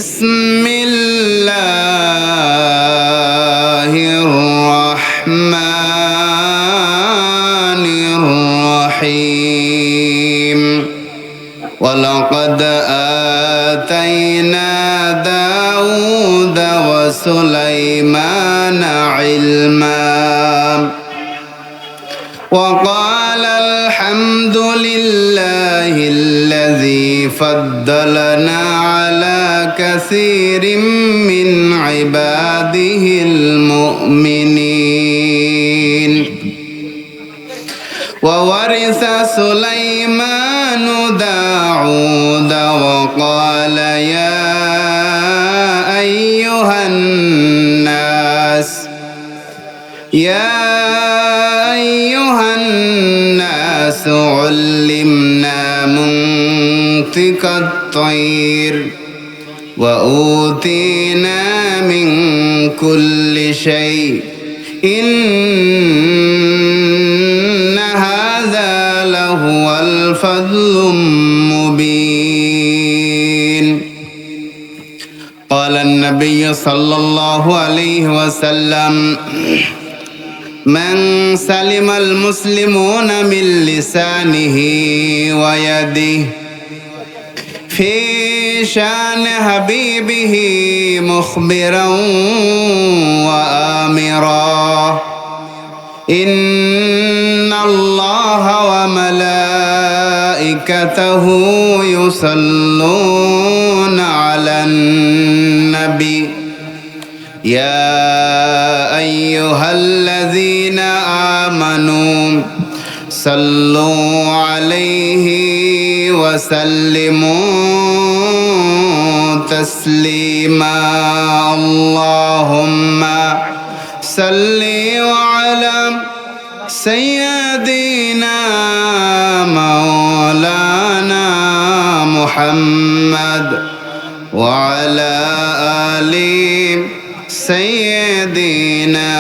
বিসমিল্লাহির রহমানির রহিম ওয়ালাকাদ আতাইনা দাউদা ওয়া সুলাইমানা ইলমা وقال الحمد لله الذي فضلنا على كثير من عباده المؤمنين وورث سليمان داود وقال يا أيها الناس علمنا منطق الطير وأوتينا من كل شيء إن هذا لهو الفضل المبين. قال النبي صلى الله عليه وسلم من سلم المسلمون من لسانه ويده في شان حبيبه مخبرا وآمرا إن الله وملائكته يصلون على النبي يا أيها الذين آمنوا صلوا عليه وسلموا تسليما اللهم صل على سيدنا مولانا محمد وعلى آل سيدنا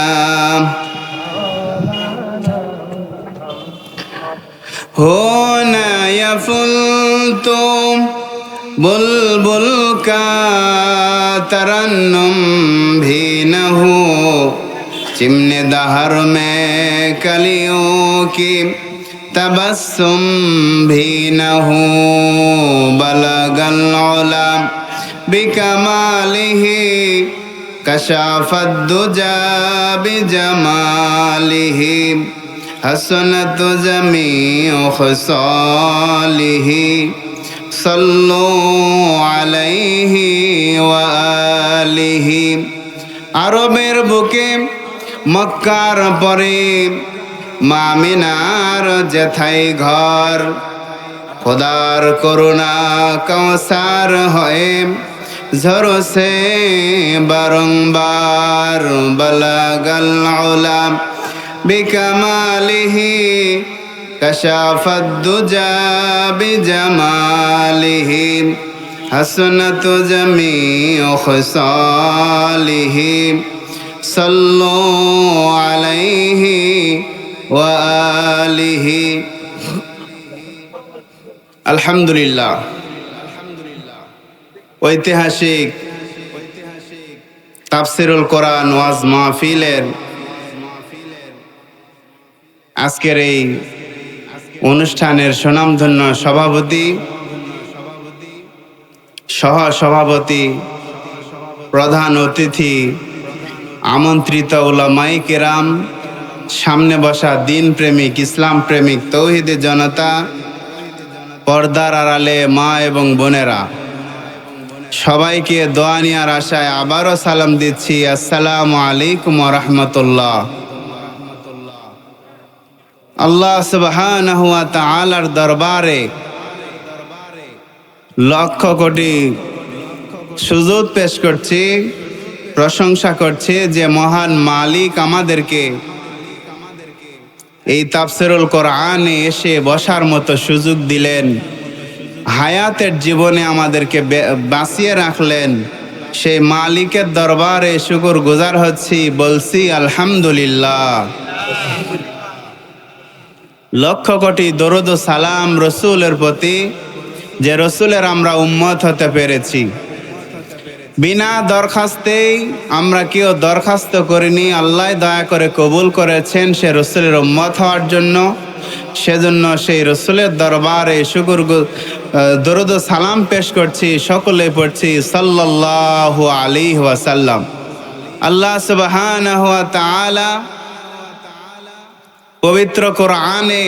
هنا يفلت بلبل کا ترنم بھی نہ ہو چمن دہر میں کلیوں کی تبسم بھی نہ ہو بلغ العلا بکمالہ كشف الدجى بجماله حسنت جميع خصاله صلوا عليه وآله আরবের বুকে মক্কার পরে মা আমিনার যেথায় ঘর খোদার করুণা কৌসার হয়ে ঝরো সে বারংবার বলাগল উলা বিকামালিহি কশাফাদ দুজা বিজামালিহি হাসনাত জামিউ খুসালিহি সাল্লু আলাইহি ওয়া আলিহি আলহামদুলিল্লাহ। ঐতিহাসিক তাফসিরুল কোরআন ওয়াজ মাহফিলের আজকের এই অনুষ্ঠানের সুনামধন্য সভাপতি, সহ সভাপতি, প্রধান অতিথি, আমন্ত্রিত উলামায়ে কেরাম, সামনে বসা দিন প্রেমিক, ইসলাম প্রেমিক, তৌহিদে জনতা, পর্দার আড়ালে মা এবং বোনেরা, সবাইকে দোয়া নেওয়ার আশায় আবারও সালাম দিচ্ছি। আসসালামু আলাইকুম ওয়া রাহমাতুল্লাহ। আল্লাহ সুবহানাহু ওয়া তাআলার দরবারে লক্ষ কোটি সুজুদ পেশ করছি, প্রশংসা করছি যে মহান মালিক আমাদেরকে এই তাফসিরুল কোরআনে এসে বসার মতো সুযোগ দিলেন, হায়াতের জীবনে আমাদেরকে বাঁচিয়ে রাখলেন। সেই মালিকের দরবারে শুকর গুজার হচ্ছি, বলছি আলহামদুলিল্লাহ। লক্ষ কোটি দরুদ ও সালাম রসুলের প্রতি, যে রসুলের আমরা উম্মত হতে পেরেছি। বিনা দরখাস্তেই আমরা কেউ দরখাস্ত করিনি, আল্লাহ দয়া করে কবুল করেছেন সে রসুলের উম্মত হওয়ার জন্য। সেজন্য সেই রসুলের দরবারে শুকর দরুদ ও সালাম পেশ করছি, সকলে পড়ছি সাল্লাল্লাহু আলাইহি ওয়াসাল্লাম। আল্লাহ সুবহানাহু ওয়া তাআলা পবিত্র কোরআনে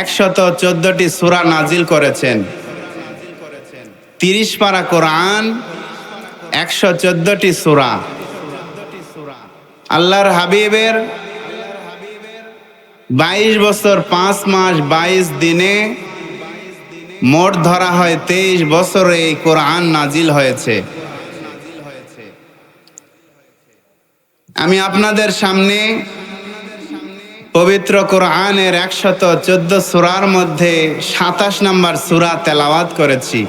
114টি সূরা নাজিল করেছেন। 30 পারা কোরআন, 114টি সূরা। আল্লাহর হাবিবের 22 বছর 5 মাস 22 দিনে মোট ধরা হয় 23 বছরে এই কোরআন নাজিল হয়েছে। আমি আপনাদের সামনে পবিত্র কোরআনের 114 সূরার মধ্যে 27 নম্বর সূরা তেলাওয়াত করেছি।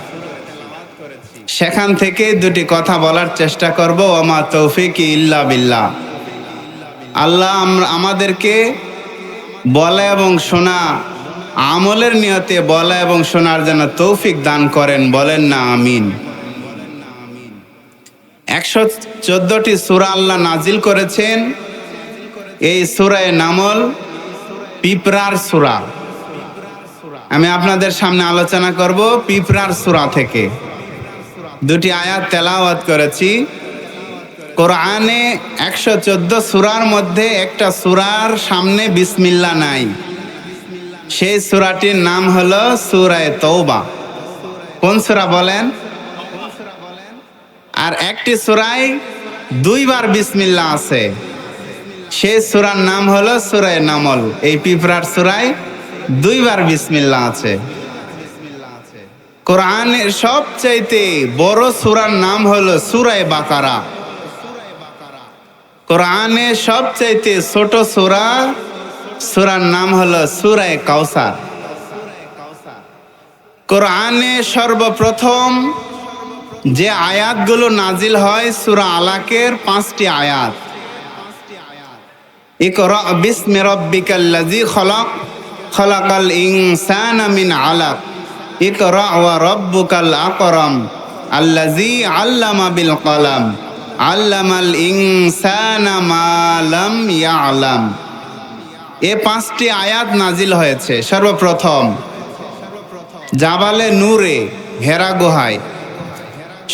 সেখান থেকে দুটি কথা বলার চেষ্টা করব। ওমা তৌফিকি ইল্লা বিল্লাহ। আল্লাহ আমাদেরকে বলা এবং শোনা, আমলের নিয়তে বলা এবং শোনার জন্য তৌফিক দান করেন, বলেন না আমিন। 114টি সূরা আল্লাহ নাজিল করেছেন। এই সূরায়ে নামল পিঁপড়ার সূরা। আমি আপনাদের সামনে আলোচনা করব পিঁপড়ার সূরা থেকে। দুটি আয়াত তেলাওয়াত করেছি। কোরআনে 114 সূরার মধ্যে একটা সূরার সামনে বিসমিল্লাহ নাই। সেই সূরাটির নাম হলো সূরায়ে তওবা। কোন সূরা বলেন? আর একটি সূরায় 2 বার বিসমিল্লাহ আছে, সেই সূরার নাম হলো সূরায়ে নামল। এই পিঁপড়ার সূরায় 2 বার বিসমিল্লাহ আছে। কোরআনের সবচাইতে বড় সূরার নাম হলো সূরায়ে বাকারা। কোরআনের সবচাইতে ছোট সূরার নাম হলো সূরায়ে কাউসার। কোরআনে সর্বপ্রথম যে আয়াতগুলো নাজিল হয় সূরা আলাকের 5টি আয়াত। ইকরা বিসমি রাব্বিকাল্লাযী খলাক, খলাকাল ইনসানা মিন আলাক, ইকরা ওয়া রাব্বুকাল আকরাম, আল্লাযী আল্লামা বিল কলাম, আল্লামাল ইনসানা মা লাম ইয়ালাম। এই 5টি আয়াত নাজিল হয়েছে সর্বপ্রথম জাবালে নূরে, হেরা গুহায়।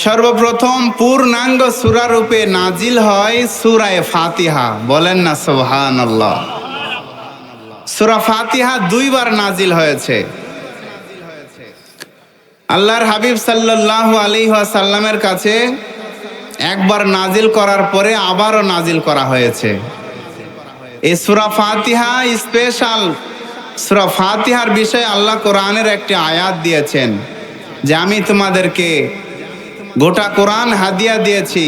সর্বপ্রথম পূর্ণাঙ্গ সূরা রূপে নাজিল হয় সূরায়ে ফাতিহা। বলেন না সুবহানাল্লাহ। সূরা ফাতিহা 2 বার নাজিল হয়েছে। আল্লাহর হাবিব সাল্লাল্লাহু আলাইহি ওয়াসাল্লামের কাছে একবার নাজিল করার পরে আবারও নাজিল করা হয়েছে। এই সূরা ফাতিহা স্পেশাল। সূরা ফাতিহার বিষয়ে আল্লাহ কোরআনের একটি আয়াত দিয়েছেন যে আমি তোমাদেরকে গোটা কোরআন হাদিয়া দিয়েছি,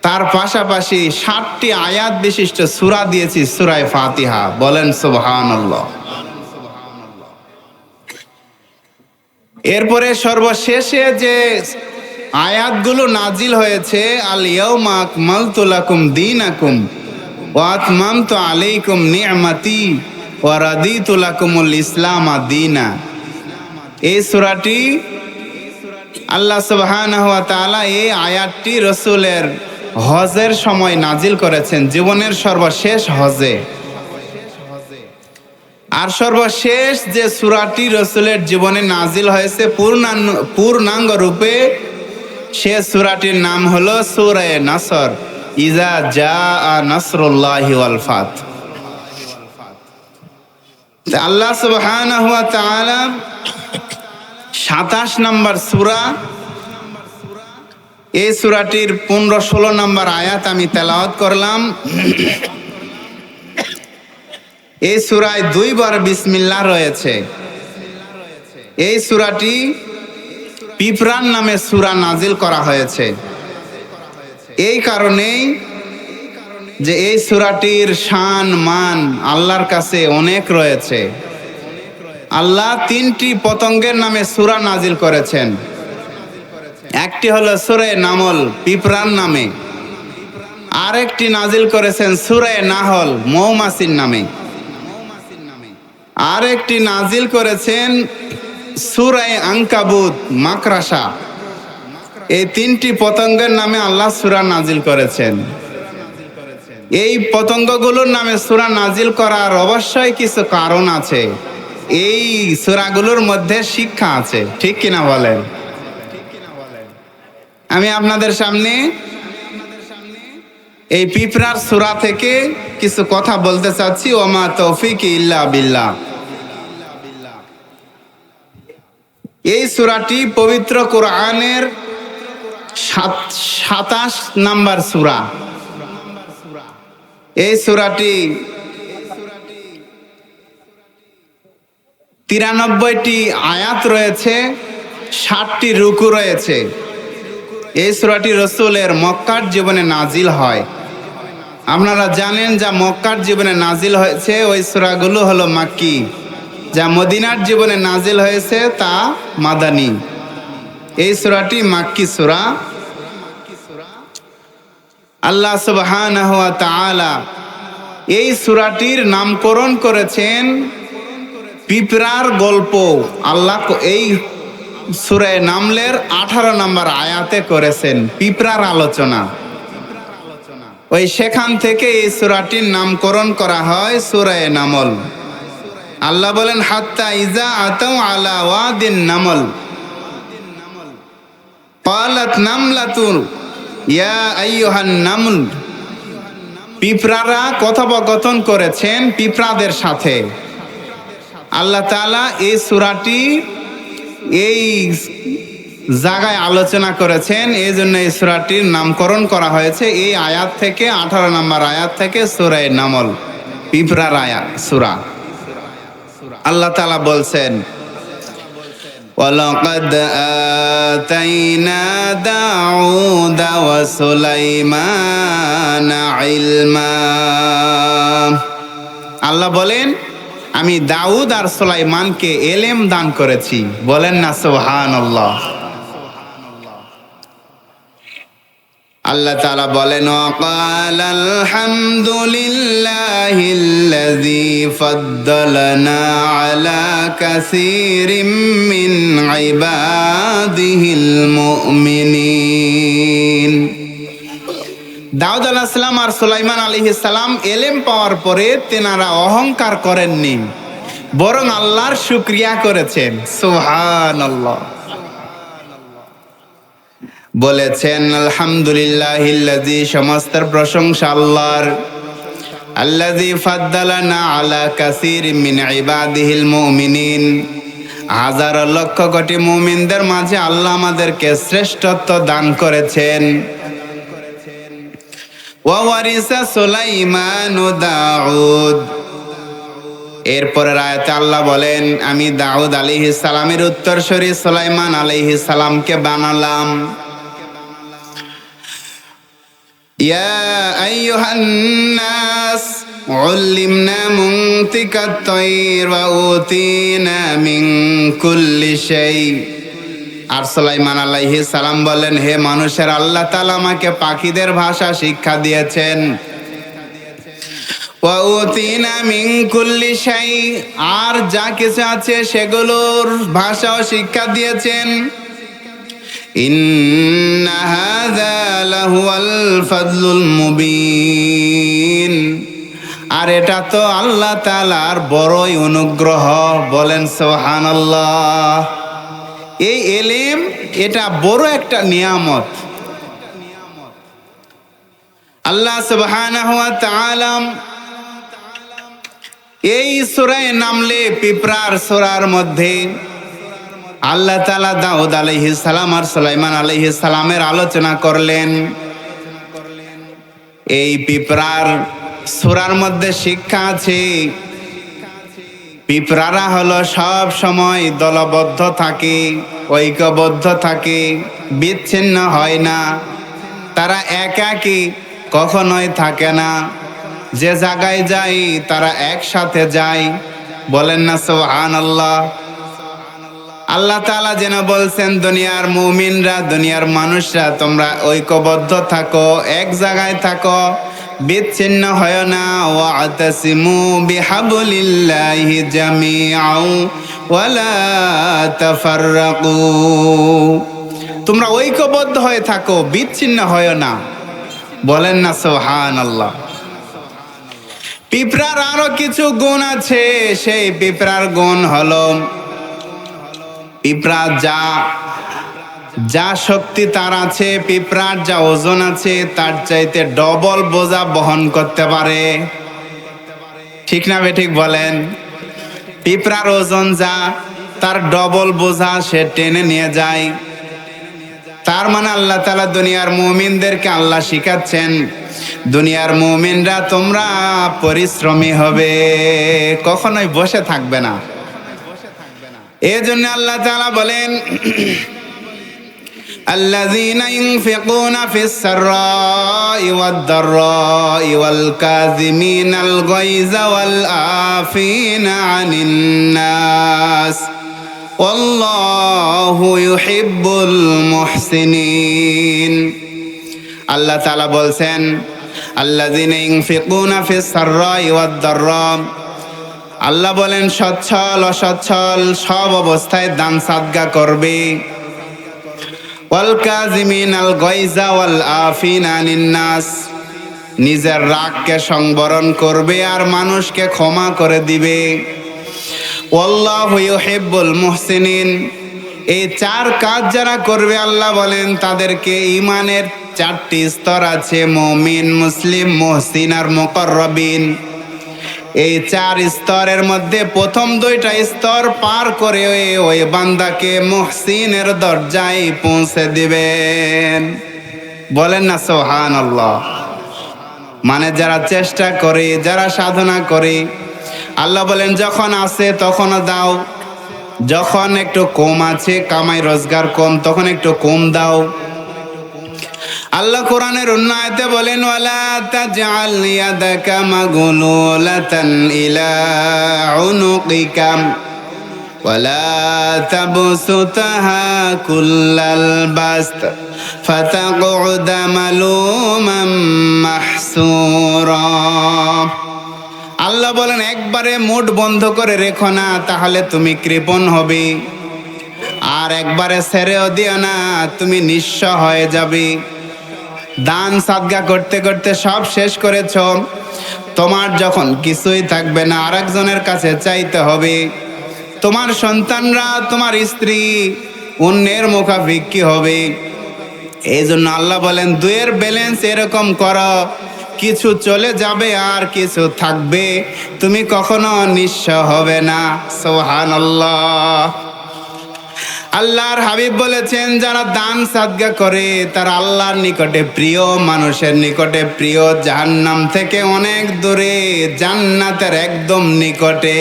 তার পাশাপাশি 60টি আয়াত বিশিষ্ট সূরা দিয়েছি সূরায়ে ফাতিহা। বলেন সুবহানাল্লাহ। এরপরে সর্বশেষে যে আয়াতগুলো নাজিল হয়েছে, আল ইয়াউমা আকমালতু লাকুম দীনাকুম ওয়া আতমামতু আলাইকুম নি'মাতি ওয়া রাদিতু লাকুমুল ইসলাম দীনা। এই সূরাটি আল্লাহ সুবহানাহু ওয়া তাআলা এই আয়াতটি রাসূলের হজের সময় নাজিল করেছেন, জীবনের সর্বশেষ হজে। আর সর্বশেষ যে সূরাটি রাসূলের জীবনে নাজিল হয়েছে পূর্ণাঙ্গ রূপে, সে সূরাটির নাম হলো সূরায়ে নাসর, ইজা জাআ নাসরুল্লাহি ওয়াল ফাত। আল্লাহ সুবহানাহু ওয়া তাআলা 27 নম্বর সূরা, এই সূরাটির 15-16 নম্বর আয়াত আমি তেলাওয়াত করলাম। এই সূরায় 2 বার বিসমিল্লাহ রয়েছে। এই সূরাটি পিঁপড়ার নামে সূরা নাজিল করা হয়েছে এই কারণেই যে এই সূরাটির শান মান আল্লাহর কাছে অনেক রয়েছে। আল্লাহ 3টি পতঙ্গের নামে সূরা নাজিল করেছেন। একটি হলো সূরায়ে নামল, পিঁপড়ার নামে। আরেকটি নাজিল করেছেন সূরায়ে নাহল, মৌমাছির নামে। আরেকটি নাজিল করেছেন সূরায়ে আনকাবুত, মাকড়সা। এই তিনটি পতঙ্গের নামে আল্লাহ সূরা নাজিল করেছেন। এই পতঙ্গগুলোর নামে সূরা নাজিল করার অবশ্যই কিছু কারণ আছে। এই সূরাগুলোর মধ্যে শিক্ষা আছে, ঠিক কিনা বলেন? আমি আপনাদের সামনে এই পিঁপড়ার সূরা থেকে কিছু কথা বলতে চাচ্ছি। ওমা তৌফিক ইল্লা বিল্লাহ। এই সূরাটি পবিত্র কোরআনের 27 নাম্বার সূরা। এই সূরাটি 93টি আয়াত রয়েছে, 60টি রুকু রয়েছে। এই সূরাটি রাসূলের মক্কার জীবনে নাজিল হয়। আপনারা জানেন যা মক্কার জীবনে নাজিল হয়েছে ওই সূরাগুলো হলো মাক্কি, যা মদিনার জীবনে নাজিল হয়েছে তা মাদানী। এই সূরাটি মাক্কি সূরা। আল্লাহ সুবহানাহু ওয়া তাআলা এই সূরাটির নামকরণ করেছেন পিঁপড়ার গল্প। আল্লাহ এই সূরা নামলের 18 নম্বর আয়াতে করেছেন পিঁপড়ার আলোচনা। ওই সেখান থেকে এই সূরাটির নামকরণ করা হয় সূরা নামল। আল্লাহ বলেন হাত্তা ইজা আতাউ আলা ওয়াদিন নামল ক্বালাত নামলাতুন ইয়া আইয়ুহান নামল। পিঁপড়ারা কথোপকথন করেছেন পিঁপড়াদের সাথে। আল্লাহ তাআলা এই সূরাটি এই জায়গায় আলোচনা করেছেন, এই জন্য এই সূরাটির নামকরণ করা হয়েছে এই আয়াত থেকে, 18 নম্বর আয়াত থেকে সূরা নামল, পিঁপড়ার আয়াত সূরা। আল্লাহ তাআলা বলছেন ওয়ালাকাদ আতাইনা দাউদা ওয়া সুলাইমানা ইলমা। আল্লাহ বলেন আমি দাউদ আর সুলাইমানকে এলেম দান করেছি। বলেন না সুবহানাল্লাহ। আল্লাহ তাআলা বলেন ওয়াকালাল হামদুলিল্লাহিল্লাযী ফাদ্দালানা আলা কাসীরিম মিন ইবাদিহিল মুমিনিন। দাউদ আলাইহিস সালাম আর সুলাইমান আলাইহিস সালাম এলেম পাওয়ার পরে তেনারা অহংকার করেননি, বরং আল্লাহর শুকরিয়া করেছেন। সুবহানাল্লাহ। বলেছেন আলহামদুলিল্লাহিল্লাযী, সমস্ত প্রশংসা আল্লাহর, আল্লাযী ফাদ্দালানা আলা কাসীরিম মিন ইবাদিহিল মুমিনিন, হাজার লক্ষ কোটি মুমিনদের মাঝে আল্লাহ আমাদেরকে শ্রেষ্ঠত্ব দান করেছেন। ওয়া ওয়ারিসা সুলাইমানু দাউদ। এরপরের আয়াতে আল্লাহ বলেন আমি দাউদ আলাইহিস সালামের উত্তরসূরি সুলাইমান আলাইহিস সালামকে বানালাম। ইয়া আইয়ুহান নাস উল্লিমনা মুনতিকাত তায়র ওয়া উতিনা মিন কুল্লি শাই। আর সুলাইমান আলাইহিস সালাম বলেন হে মানুষের, আল্লাহ তাআলা আমাকে পাখিদের ভাষা শিক্ষা দিয়েছেন। ওয়া উতিনা মিন কুল্লি শাই, আর যা কিছু আছে সেগুলোর ভাষাও শিক্ষা দিয়েছেন। ইন্না হাযা লাহুয়াল ফাদলুল মুবিন, আর এটা তো আল্লাহ তাআলার বড়ই অনুগ্রহ। বলেন সুবহানাল্লাহ। এই এলেম এটা বড় একটা নিয়ামত। আল্লাহ সুবহানাহু ওয়া তাআলা এই সূরায় নামলে পিঁপড়ার সূরার মধ্যে আল্লাহ তাআলা দাউদ আলাইহিস সালাম আর সুলাইমান আলাইহিস সালামের আলোচনা করলেন। এই পিঁপড়ার সূরার মধ্যে শিক্ষা আছে। পিঁপড়ারা হলো সব সময় দলবদ্ধ থাকে, ঐক্যবদ্ধ থাকে, বিচ্ছিন্ন হয় না। তারা একাকী কখনোই থাকে না। যে জায়গায় যায় তারা একসাথে যায়। বলেন না সুবহানাল্লাহ। আল্লাহ তাআলা যেন বলছেন দুনিয়ার মুমিনরা, দুনিয়ার মানুষরা তোমরা ঐক্যবদ্ধ থাকো, এক জায়গায় থাকো, বিচ্ছিন্ন হয় না। ওয়াতাসিমু বিহাবলিল্লাহি জামিআন ওয়ালা তাফাররাকু। তোমরা ঐক্যবদ্ধ হয়ে থাকো, বিচ্ছিন্ন হয় না। বলেন না সুবহানাল্লাহ। পিঁপড়ার আরো কিছু গুণ আছে। সেই পিঁপড়ার গুণ হলো পিঁপড়া যা যা শক্তি তার আছে, পিঁপড়ার যা ওজন আছে তার চাইতে ডবল বোঝা বহন করতে পারে। ঠিক না বেঠিক বলেন? পিঁপড়ার ওজন যা, তার ডবল বোঝা সে টেনে নিয়ে যায়। তার মানে আল্লাহ তাআলা দুনিয়ার মুমিনদেরকে আল্লাহ শিখাচ্ছেন, দুনিয়ার মুমিনরা তোমরা পরিশ্রমী হবে, কখনোই বসে থাকবে না। এজন্য আল্লাহ তাআলা বলেন, আল্লাযীনা ইউনফিকুনা ফিস সাররাই ওয়াদ দাররাই ওয়াল কাযিমিনাল গায়যা ওয়াল আফিনা আনিন নাস ওয়াল্লাহু ইউহিব্বুল মুহসিনিন। আল্লাহ তাআলা বলছেন, আল্লাযীনা ইউনফিকুনা ফিস সাররাই ওয়াদ দাররা। আল্লাহ বলেন সচ্ছল অসচ্ছল সব অবস্থায় দান সাদকা করবে। ওয়াল কাযিমিনাল গায়যা ওয়াল আফিনা আনিন নাস, নিজের রাগকে সংবরণ করবে আর মানুষকে ক্ষমা করে দিবে। ওয়াল্লাহু ইউহিব্বুল মুহসিনিন। এই চার কাজ যারা করবে আল্লাহ বলেন তাদেরকে ঈমানের চারটি স্তর আছে, মুমিন, মুসলিম, মুহসিন আর মুকাররাবিন। এই চার স্তরের মধ্যে প্রথম দুইটা স্তর পার করে ওই বান্দাকে মুহসিনের দরজায় পৌঁছে দিবেন। বলেন না সুবহানাল্লাহ। মানে যারা চেষ্টা করে, যারা সাধনা করে, আল্লাহ বলেন যখন আছে তখন দাও, যখন একটু কম আছে, কামাই রোজগার কম, তখন একটু কম দাও। আল্লাহ কোরআনের অন্য আয়াতে বলেন, ওয়ালা তাজআল ইয়াদাকা মাগলুলাতান ইলা উনুকিকা ওয়ালা তাবসুতাহা কুল্লাল বাসত ফাতাকউদা মালুমান মাহসুরা। আল্লাহ বলেন একবারে মুঠ বন্ধ করে রেখো না, তাহলে তুমি কৃপণ হবে। আর একবারে ছেড়েও দিও না, তুমি নিঃস্ব হয়ে যাবে। দান সাদগা করতে করতে সব শেষ করেছ, তোমার যখন কিছুই থাকবে না আরেকজনের কাছে চাইতে হবে। তোমার সন্তানরা, তোমার স্ত্রী অন্যের মুখাভিক্ষি হবে। এই জন্য আল্লাহ বলেন দুয়ের ব্যালেন্স এরকম করো, কিছু চলে যাবে আর কিছু থাকবে, তুমি কখনো নিঃস্ব হবে না। সুবহানাল্লাহ। আল্লাহর হাবিব বলেছেন যারা দান সাদগা করে তারা আল্লাহর নিকটে প্রিয়, মানুষের নিকটে প্রিয়, জাহান্নাম থেকে অনেক দূরে, জান্নাতের একদম নিকটে।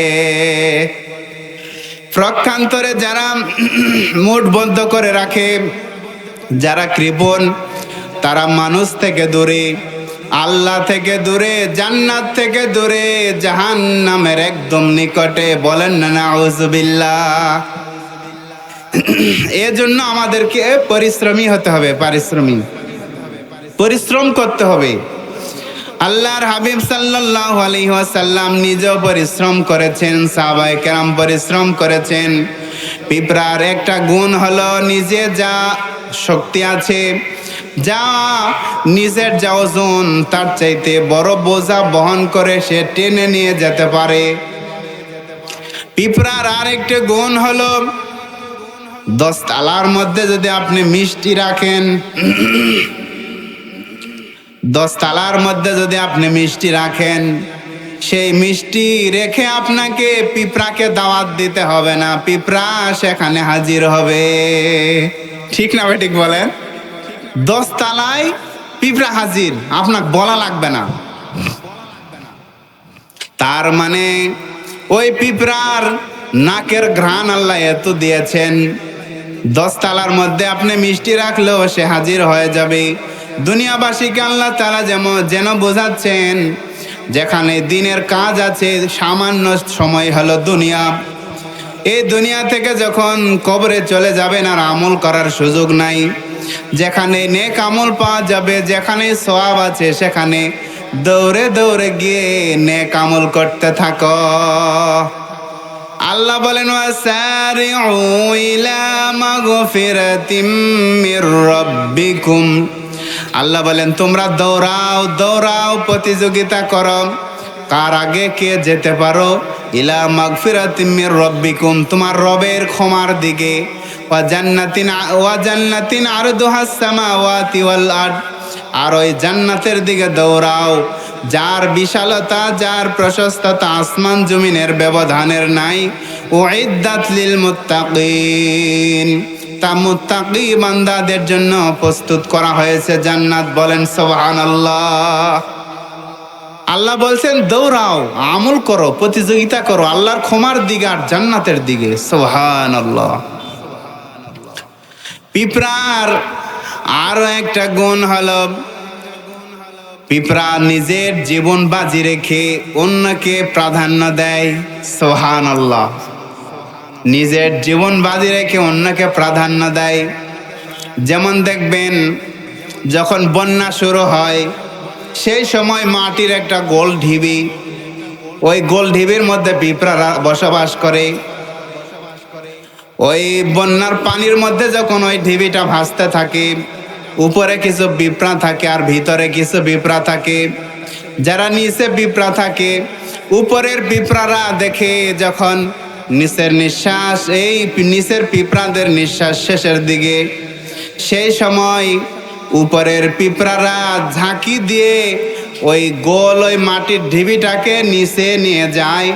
প্রক্ষান্তরে যারা মুঠ বন্ধ করে রাখে, যারা কৃপণ, তারা মানুষ থেকে দূরে, আল্লাহ থেকে দূরে, জান্নাত থেকে দূরে, জাহান্নামের একদম নিকটে। বলেন না নাউযুবিল্লাহ। এজন্য আমাদেরকে পরিশ্রমী হতে হবে, পরিশ্রম করতে হবে। আল্লাহর হাবিব সাল্লাল্লাহু আলাইহি ওয়াসাল্লাম নিজেও পরিশ্রম করেছেন, সাহাবায়ে কেরাম পরিশ্রম করেছেন। পিঁপড়ার একটা গুণ হলো নিজে যা শক্তি আছে, যা নিজের যা ওজন তার চাইতে বড় বোঝা বহন করে সে টেনে নিয়ে যেতে পারে। পিঁপড়ার আরেকটা গুণ হলো 10 তালার মধ্যে যদি আপনি মিষ্টি রাখেন, 10 তালার মধ্যে যদি আপনি মিষ্টি রাখেন, সেই মিষ্টি রেখে আপনাকে পিঁপড়াকে দাওয়াত দিতে হবে না, পিঁপড়া সেখানে হাজির হবে। ঠিক না ঠিক বলেন? 10 তালায় পিঁপড়া হাজির, আপনাকে বলা লাগবে না। তার মানে ওই পিঁপড়ার নাকের ঘ্রাণ আল্লাহ এত দিয়েছেন, 10 তালার মধ্যে আপনি মিষ্টি রাখলেও সে হাজির হয়ে যাবে। দুনিয়াবাসীকে আল্লাহ তাআলা যেন বোঝাচ্ছেন যেখানে দিনের কাজ আছে, সামান্য সময় হলো দুনিয়া। এই দুনিয়া থেকে যখন কবরে চলে যাবেন আর আমল করার সুযোগ নাই, যেখানে নেক আমল পাওয়া যাবে, যেখানে সওয়াব আছে, সেখানে দৌড়ে দৌড়ে গিয়ে নেক আমল করতে থাকো। আল্লাহ বলেন ওয়াসারিউ ইলা মাগফিরাতিম মির রাব্বিকুম, আল্লাহ বলেন তোমরা দৌড়াও দৌড়াও, প্রতিযোগিতা করো কার আগে কে যেতে পারো। ইলা মাগফিরাতিম মির রাব্বিকুম, তোমার রবের ক্ষমার দিকে। ওয়া জান্নাতিন আরদুহাস সামাওয়াতি ওয়াল আরদ, আর ওই জান্নাতের দিকে দৌড়াও যার বিশালতা, যার প্রশস্ততা আসমান জমিনের ব্যবধানের নাই। উইদ্দাত লিল মুত্তাকিন, তা মুত্তাকি বান্দাদের জন্য প্রস্তুত করা হয়েছে জান্নাত। বলেন সুবহানাল্লাহ। আল্লাহ বলছেন দৌড়াও, আমল করো, প্রতিযোগিতা করো আল্লাহর ক্ষমার দিকে আর জান্নাতের দিকে। সুবহানাল্লাহ। পিঁপড়ার আরো একটা গুণ হলো, পিঁপড়া নিজের জীবন বাজি রেখে অন্যকে প্রাধান্য দেয়। সুবহানাল্লাহ। নিজের জীবন বাজি রেখে অন্যকে প্রাধান্য দেয়। যেমন দেখবেন যখন বন্যা শুরু হয় সেই সময় মাটির একটা গোল ঢিবি, ওই গোল ঢিবির মধ্যে পিঁপড়ারা বসবাস করে। ওই বন্যার পানির মধ্যে যখন ওই ঢিবিটা ভাসতে থাকে, উপরে কিছু পিঁপড়া থাকে আর ভিতরে কিছু পিঁপড়া থাকে। যারা নিচে পিঁপড়া থাকে, উপরের পিঁপড়ারা দেখে যখন নিচের নিঃশ্বাস, এই নিচের পিঁপড়াদের নিঃশ্বাস শেষের দিকে, সেই সময় উপরের পিঁপড়ারা ঝাঁকি দিয়ে ওই গোল ওই মাটির ঢিবিটাকে নিচে নিয়ে যায়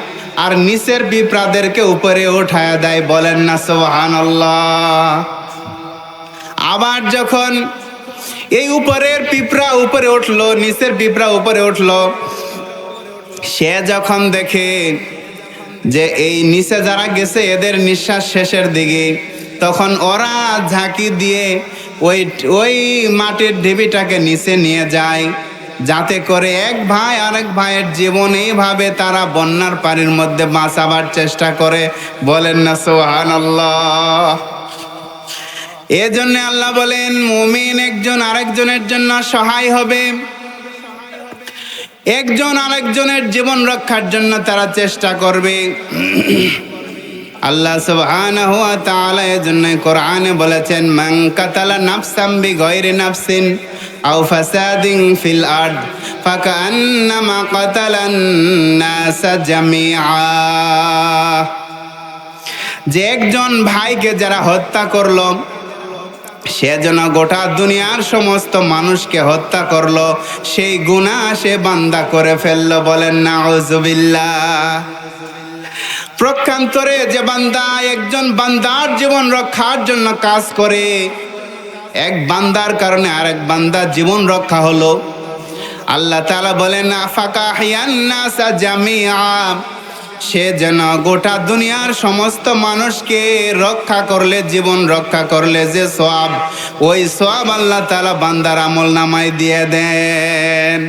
আর নিচের পিঁপড়াদেরকে উপরে উঠায় দেয়। বলেন না সুবহানাল্লাহ। আবার যখন এই উপরের পিঁপড়া উপরে উঠলো, নিচের পিঁপড়া উপরে উঠলো, সে যখন দেখে যে এই নিচে যারা গেছে এদের নিঃশ্বাস শেষের দিকে, তখন ওরা ঝাঁকি দিয়ে ওই ওই মাটির ঢিবিটাকে নিচে নিয়ে যায়, যাতে করে এক ভাই আরেক ভাইয়ের জীবন এইভাবে তারা বন্যার পানির মধ্যে বাঁচাবার চেষ্টা করে। বলেন না সুবহানাল্লাহ। এজন্য আল্লাহ বলেন মুমিন একজন আরেকজনের জন্য সহায় হবে, একজন আরেকজনের জীবন রক্ষার জন্য তারা চেষ্টা করবে। আল্লাহ সুবহানাহু ওয়া তাআলা এজন্য কোরআনে বলেছেন মান কাতালা নাফসাম বিগাইরি নাফসিন আও ফাসাদিন ফিল আরদ ফাকান্নামা কাতালান নাস জামিআ, যে একজন ভাইকে যারা হত্যা করলো সে যেন গোটা দুনিয়ার সমস্ত মানুষকে হত্যা করলো, সেই গুনাহ সে বান্দা করে ফেললো। বলেন নাউযুবিল্লাহ। প্রকান্তরে যে বান্দা একজন বান্দার জীবন রক্ষার জন্য কাজ করে, এক বান্দার কারণে আরেক বান্দার জীবন রক্ষা হলো, আল্লাহ তাআলা বলেন আফাকাহিয়ান নাসা জামিআ, সে যেন গোটা দুনিয়ার সমস্ত মানুষকে রক্ষা করলে, জীবন রক্ষা করলে যে সওয়াব, ওই সওয়াব আল্লাহ তাআলা বান্দার আমলনামায় দিয়ে দেন।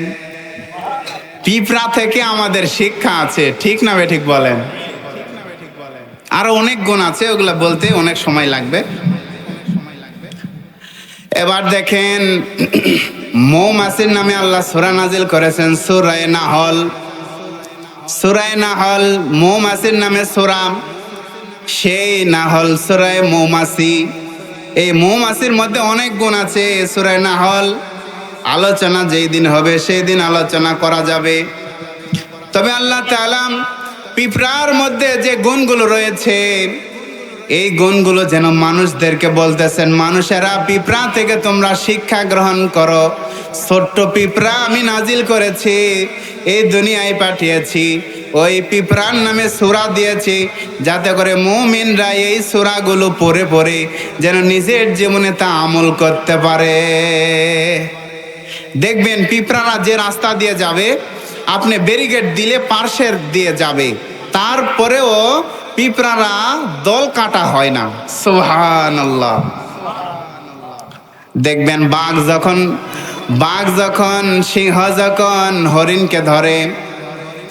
পিঁপড়া থেকে আমাদের শিক্ষা আছে, ঠিক না বেঠিক বলেন? আরো অনেক গুণ আছে, ওগুলা বলতে অনেক সময় লাগবে। এবার দেখেন মৌমাছির নামে আল্লাহ সূরা নাজিল করেছেন, সূরা নাহল। সূরা নাহল মৌমাছির নামে সূরা, সেই নাহল সূরা মৌমাছি। এই মৌমাছির মধ্যে অনেক গুণ আছে। সূরা নাহল আলোচনা যেই দিন হবে সেই দিন আলোচনা করা যাবে। তবে আল্লাহ তাআলা পিঁপড়ার মধ্যে যে গুণগুলো রয়েছে, এই গুণগুলো যেন মানুষদেরকে বলতেছেন, মানুষেরা পিঁপড়া থেকে তোমরা শিক্ষা গ্রহণ করো। ছোট্ট পিঁপড়া আমি নাজিল করেছি, এই দুনিয়ায় পাঠিয়েছি, ওই পিঁপড়ার নামে সূরা দিয়েছি, যাতে করে মুমিনরা এই সূরাগুলো পড়ে পড়ে যেন নিজের জীবনে তা আমল করতে পারে। দেখবেন পিঁপড়ারা যে রাস্তা দিয়ে যাবে, আপনি ব্যারিকেড দিলে পার্শ্বের দিয়ে যাবে, তারপরেও পিঁপড়ারা দল কাটা হয় না। সুবহানাল্লাহ। দেখবেন বাঘ যখন সিংহ যখন হরিণকে ধরে,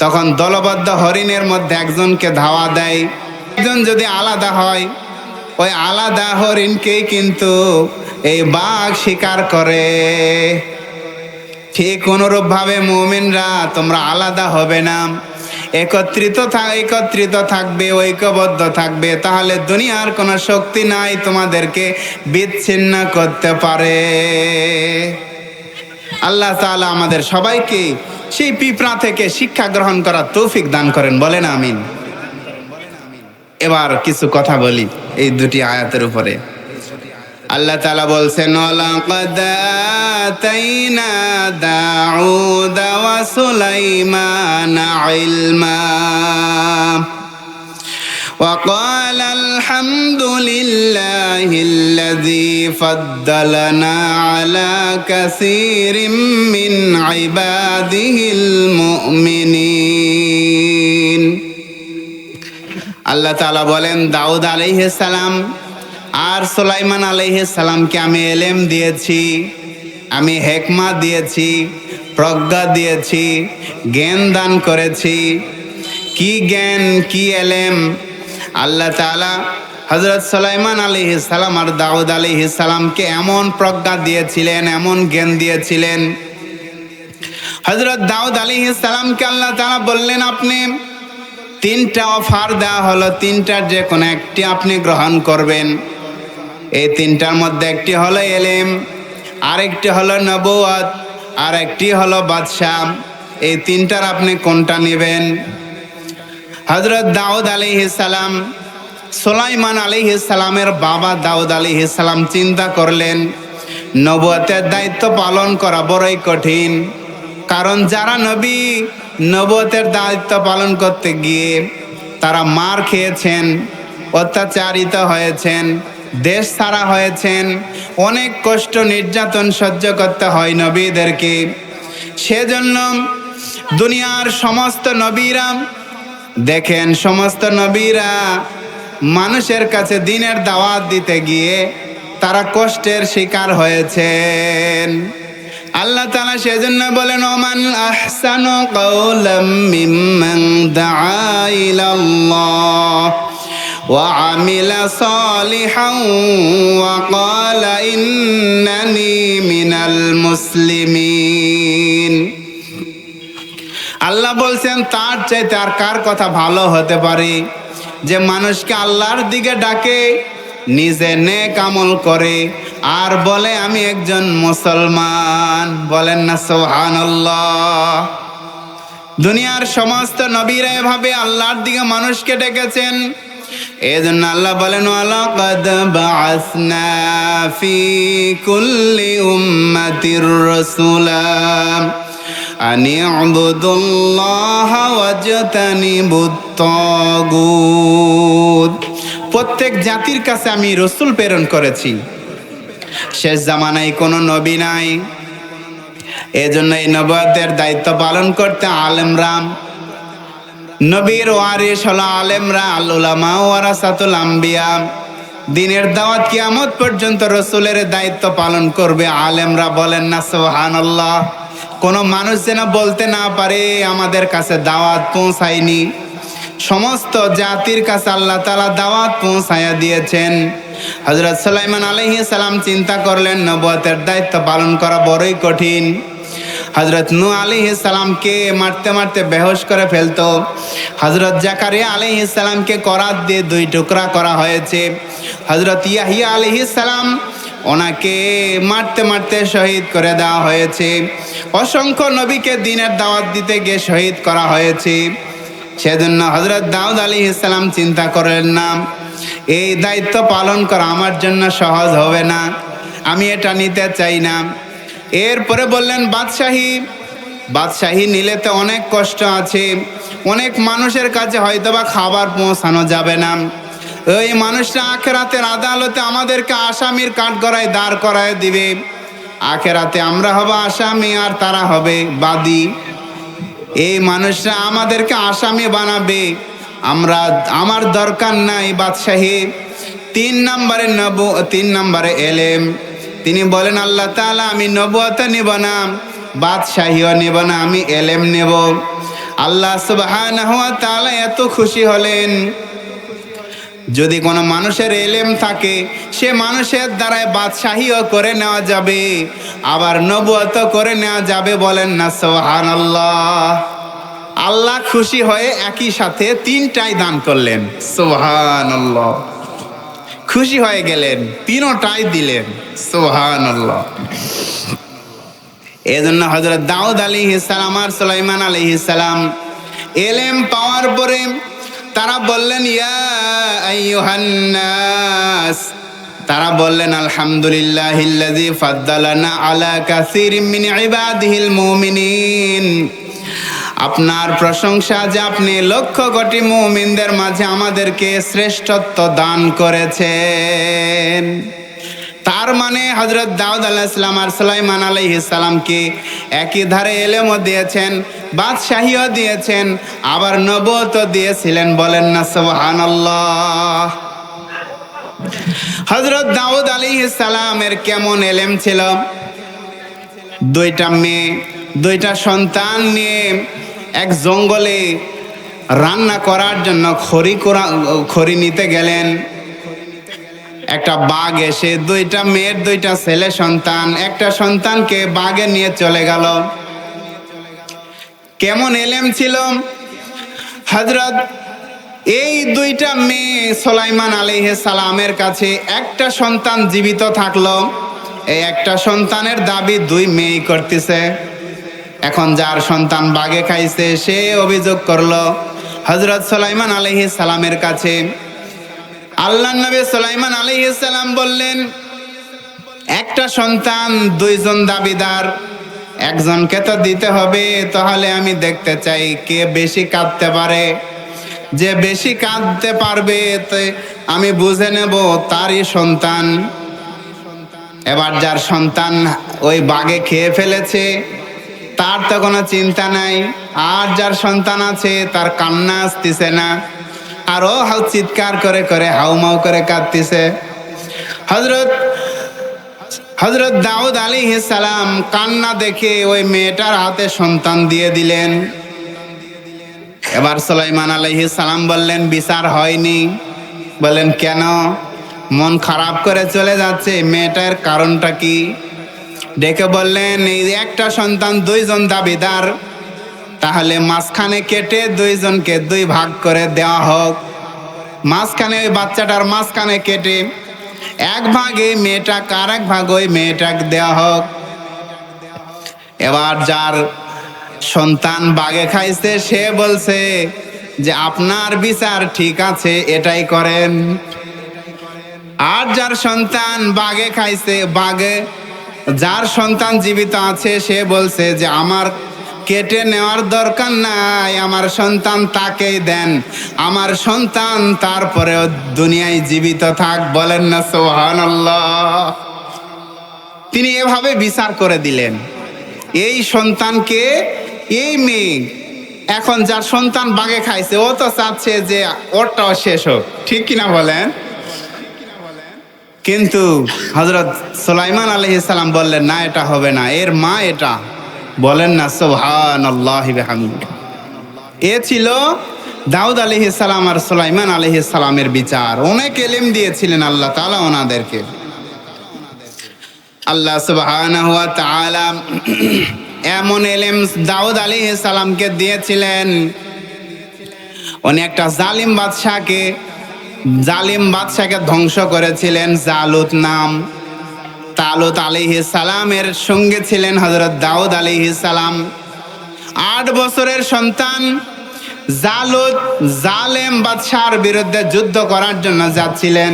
তখন দলবদ্ধ হরিণের মধ্যে একজনকে ধাওয়া দেয়। একজন যদি আলাদা হয়, ওই আলাদা হরিণকেই কিন্তু এই বাঘ শিকার করে। ঠিক অনুরূপভাবে মুমিনরা তোমরা আলাদা হবে না, একত্রিত থাকবে, ঐক্যবদ্ধ থাকবে, তাহলে দুনিয়ার কোনো শক্তি নাই তোমাদেরকে বিচ্ছিন্ন করতে পারে। আল্লাহ তাআলা আমাদের সবাইকে সেই পিঁপড়া থেকে শিক্ষা গ্রহণ করার তৌফিক দান করেন, বলেন আমিন। এবার কিছু কথা বলি এই দুটি আয়াতের উপরে। আল্লাহ তাআলা বলছেন, ওয়ালাকাদ আতাইনা দাউদা ওয়া সুলাইমানা ইলমা وقال الحمد لله الذي فضلنا على كثير من عباده المؤمنين। আল্লাহ তাআলা বলেন, দাউদ আলাইহিস সালাম আর সুলাইমান আলাইহিস সালামকে আমি এলেম দিয়েছি, আমি হিকমত দিয়েছি, প্রজ্ঞা দিয়েছি, জ্ঞান দান করেছি। কি জ্ঞান, কি এলেম? আল্লাহ তাআলা হযরত সুলাইমান আলাইহিস সালাম আর দাউদ আলাইহিস সালামকে এমন প্রজ্ঞা দিয়েছিলেন, এমন জ্ঞান দিয়েছিলেন। হযরত দাউদ আলাইহিস সালামকে আল্লাহ তাআলা বললেন, আপনি তিনটা অফার দেওয়া হলো, তিনটার যে কোনো একটি আপনি গ্রহণ করবেন। এই তিনটার মধ্যে একটি হলো এলেম, আরেকটি হলো নবুয়ত, আর একটি হলো বাদশাহ। এই তিনটার আপনি কোনটা নেবেন? হযরত দাউদ আলাইহিস সালাম সুলাইমান আলাইহিস সালামের বাবা দাউদ আলাইহিস সালাম চিন্তা করলেন, নবুয়তের দায়িত্ব পালন করা বড়ই কঠিন। কারণ যারা নবী নবুয়তের দায়িত্ব পালন করতে গিয়ে তারা মার খেয়েছেন, অত্যাচারিত হয়েছেন, দেশ ছাড়া হয়েছেন, অনেক কষ্ট নির্যাতন সহ্য করতে হয় নবীদেরকে। সেজন্য দুনিয়ার সমস্ত নবীরা দেখেন, সমস্ত নবীরা মানুষের কাছে দ্বীনের দাওয়াত দিতে গিয়ে তারা কষ্টের শিকার হয়েছেন। আল্লাহ তাআলা সেজন্য বলেন, ওমান আহসানু কাওলাম মিম্মান দাআ ইলাল্লাহ ওয়া আমিলা সালিহান ওয়া ক্বালা ইন্নানি মিনাল মুসলিমিন। আল্লাহ বলছেন, তার চাইতে আর কার কথা ভালো হতে পারে যে মানুষকে আল্লাহর দিকে ডাকে, নিজে নেক আমল করে আর বলে আমি একজন মুসলমান। বলেন না সুবহানাল্লাহ। দুনিয়ার সমস্ত নবীরা এভাবে আল্লাহর দিকে মানুষকে ডেকেছেন। এজন্য আল্লাহ বলেন, ওয়ালাকাদ বাআসনা ফি কুল্লি উম্মাতির রাসূলা আনি ইবুদুল্লাহ ওয়াজতানিবুত তাগুত। প্রত্যেক জাতির কাছে আমি রসুল প্রেরণ করেছি, শেষ জামানায় কোনো নবী নাই। এজন্য এই নবুয়তের দায়িত্ব পালন করতে আলেমরা, নবীর ওয়ারিস হলো আলেমরা, আল উলামা ওয়ারাসাতুল আম্বিয়া। দ্বীনের দাওয়াত কিয়ামত পর্যন্ত রসুলের দায়িত্ব পালন করবে আলেমরা। বলেন না সুবহানাল্লাহ। কোনো মানুষ যেন বলতে না পারে আমাদের কাছে দাওয়াত পৌঁছায়নি। সমস্ত জাতির কাছে আল্লাহ তাআলা দাওয়াত পৌঁছায়া দিয়েছেন। হযরত সুলাইমান আলাইহিস সালাম চিন্তা করলেন, নবুয়তের দায়িত্ব পালন করা বড়ই কঠিন। হযরত নূহ আলাইহিস সালামকে মারতে মারতে বেহুশ করে ফেলতো। হযরত জাকারিয়া আলাইহিস সালামকে করাত দিয়ে 2 টুকরা করা হয়েছে। হযরত ইয়াহিয়া আলাইহিস সালাম ওনাকে মারতে মারতে শহীদ করে দেওয়া হয়েছে। অসংখ্য নবীকে দ্বীনের দাওয়াত দিতে গিয়ে শহীদ করা হয়েছে। সেজন্য হযরত দাউদ আলাইহিস সালাম চিন্তা করলেন না, এই দায়িত্ব পালন করা আমার জন্য সহজ হবে না, আমি এটা নিতে চাই না। এরপরে বললেন, বাদশাহী নিলে তো অনেক কষ্ট আছে, অনেক মানুষের কাছে হয়তোবা খাবার পৌঁছানো যাবে না। ওই মানুষরা আখিরাতের আদালতে আমাদেরকে আসামির কাঠগড়ায় দাঁড় করায় দিবে। আখিরাতে আমরা হব আসামি আর তারা হবে বাদী। এই মানুষরা আমাদেরকে আসামি বানাবে, আমার দরকার নাই বাদশাহী। 3 নম্বরে এলেম। তিনি বলেন, আল্লাহ তাআলা আমি নবুয়ত নিব না, বাদশাহীও নিব না, আমি এলেম নেব। আল্লাহ সুবহানাহু ওয়া তাআলা এত খুশি হলেন, যদি কোনো মানুষের এলেম থাকে সে মানুষের দ্বারাই বাদশাহীও করে নেওয়া যাবে, আবার নবুয়ত করে নেওয়া যাবে। বলেন না সুবহানাল্লাহ। আল্লাহ খুশি হয়ে একই সাথে তিনটাই দান করলেন। সুবহানাল্লাহ। খুশি হয়ে গেলেন, তিনটাই দিলেন। সুবহানাল্লাহ। এজন্য হযরত দাউদ আলাইহিস সালাম আর সুলাইমান আলাইহিস সালাম ইলম পাওয়ার পরে তারা বললেন ইয়া আইয়ুহান নাস, তারা বললেন আলহামদুলিল্লাহিল্লাযী ফাদ্দালানা আলা কাসীরিম মিন ইবাদিহিল মুমিনিন। আপনার প্রশংসা যে আপনি লক্ষ কোটি মুমিনদের মাঝে আমাদেরকে শ্রেষ্ঠত্ব দান করেছেন। তার মানে হযরত দাউদ আলাইহিস সালাম আর সুলাইমান আলাইহিস সালামকে একই ধারে ইলমও দিয়েছেন, বাদশাহীও দিয়েছেন, আবার নবুয়তও দিয়েছিলেন। বলেন না সুবহানাল্লাহ। হযরত দাউদ আলাইহিস সালামের কেমন ইলম ছিল! দুইটা মেয়ে, দুইটা সন্তান নিয়ে এক জঙ্গলে রান্না করার জন্য খড়ি নিতে গেলেন। একটা বাঘ এসে দুইটা মেয়ের দুইটা ছেলে সন্তান, একটা সন্তানকে বাঘে নিয়ে চলে গেল। কেমন ইলম ছিল হযরত এই দুইটা মেয়ে সুলাইমান আলাইহিস সালামের কাছে। একটা সন্তান জীবিত থাকলো, এই একটা সন্তানের দাবি দুই মেয়ে করতেছে। এখন যার সন্তান বাঘে খাইছে সে অভিযোগ করলো হযরত সুলাইমান আলাইহিস সালামের কাছে। আল্লাহর নবী সুলাইমান আলাইহিস সালাম বললেন, একটা সন্তান দুইজন দাবিদার, একজনকে তো দিতে হবে, তাহলে আমি দেখতে চাই কে বেশি কাঁদতে পারে। যে বেশি কাঁদতে পারবে আমি বুঝে নেব তারই সন্তান। এবার যার সন্তান ওই বাঘে খেয়ে ফেলেছে তার তো কোনো চিন্তা নাই, আর যার সন্তান আছে তার কান্না আসতেছে না, আর ও চিৎকার করে করে হাউমাউ করে কাঁদতেছে। হযরত দাউদ আলাইহিস সালাম কান্না দেখে ওই মেয়েটার হাতে সন্তান দিয়ে দিলেন। এবার সুলাইমান আলাইহিস সালাম বললেন, বিচার হয়নি। বলেন কেন? মন খারাপ করে চলে যাচ্ছে, মেয়েটার কারণটা কি? ডেকে বললেন, এই একটা সন্তান দুইজন দাবিদার, তাহলে মাঝখানে কেটে দুইজনকে দুই ভাগ করে দেওয়া হোক। মাঝখানে ওই বাচ্চাটার মাঝখানে কেটে এক ভাগ এই মেয়েটা, আর এক ভাগ ওই মেয়েটাকে দেওয়া হোক। এবার যার সন্তান বাঘে খাইছে সে বলছে যে আপনার বিচার ঠিক আছে, এটাই করেন। আর যার সন্তান বাঘে খাইছে, যার সন্তান জীবিত আছে সে বলছে যে আমার কেটে নেওয়ার দরকার নাই, আমার সন্তান তাকেই দেন, আমার সন্তান তারপরেও দুনিয়ায় জীবিত থাক। বলেন না সুবহানাল্লাহ। তিনি এভাবে বিচার করে দিলেন। এই সন্তানকে, এই মেয়ে, এখন যার সন্তান বাঘে খাইছে ও তো চাচ্ছে যে ওরটাও শেষ হোক, ঠিক কিনা বলেন? কিন্তু হযরত সুলাইমান আলাইহিস সালাম বললেন, না, এটা হবে না, এর মা এটা। বলেন না সুবহানাল্লাহি বিহামদিহি। এ ছিল দাউদ আলাইহিস সালাম আর সুলাইমান আলাইহিস সালামের বিচার। অনেক ইলম দিয়েছিলেন আল্লাহ তাআলা ওনাদেরকে। আল্লাহ সুবহানাহু ওয়া তাআলা এমন ইলম দাউদ আলাইহিস সালামকে দিয়েছিলেন, উনি একটা জালিম বাদশাকে ধ্বংস করেছিলেন। জালুত নাম। তালুত আলাইহিস সালামের সঙ্গে ছিলেন হযরত দাউদ আলাইহিস সালাম। 8 বছরের সন্তান জালুত জালেম বাদশার বিরুদ্ধে যুদ্ধ করার জন্য যাচ্ছিলেন।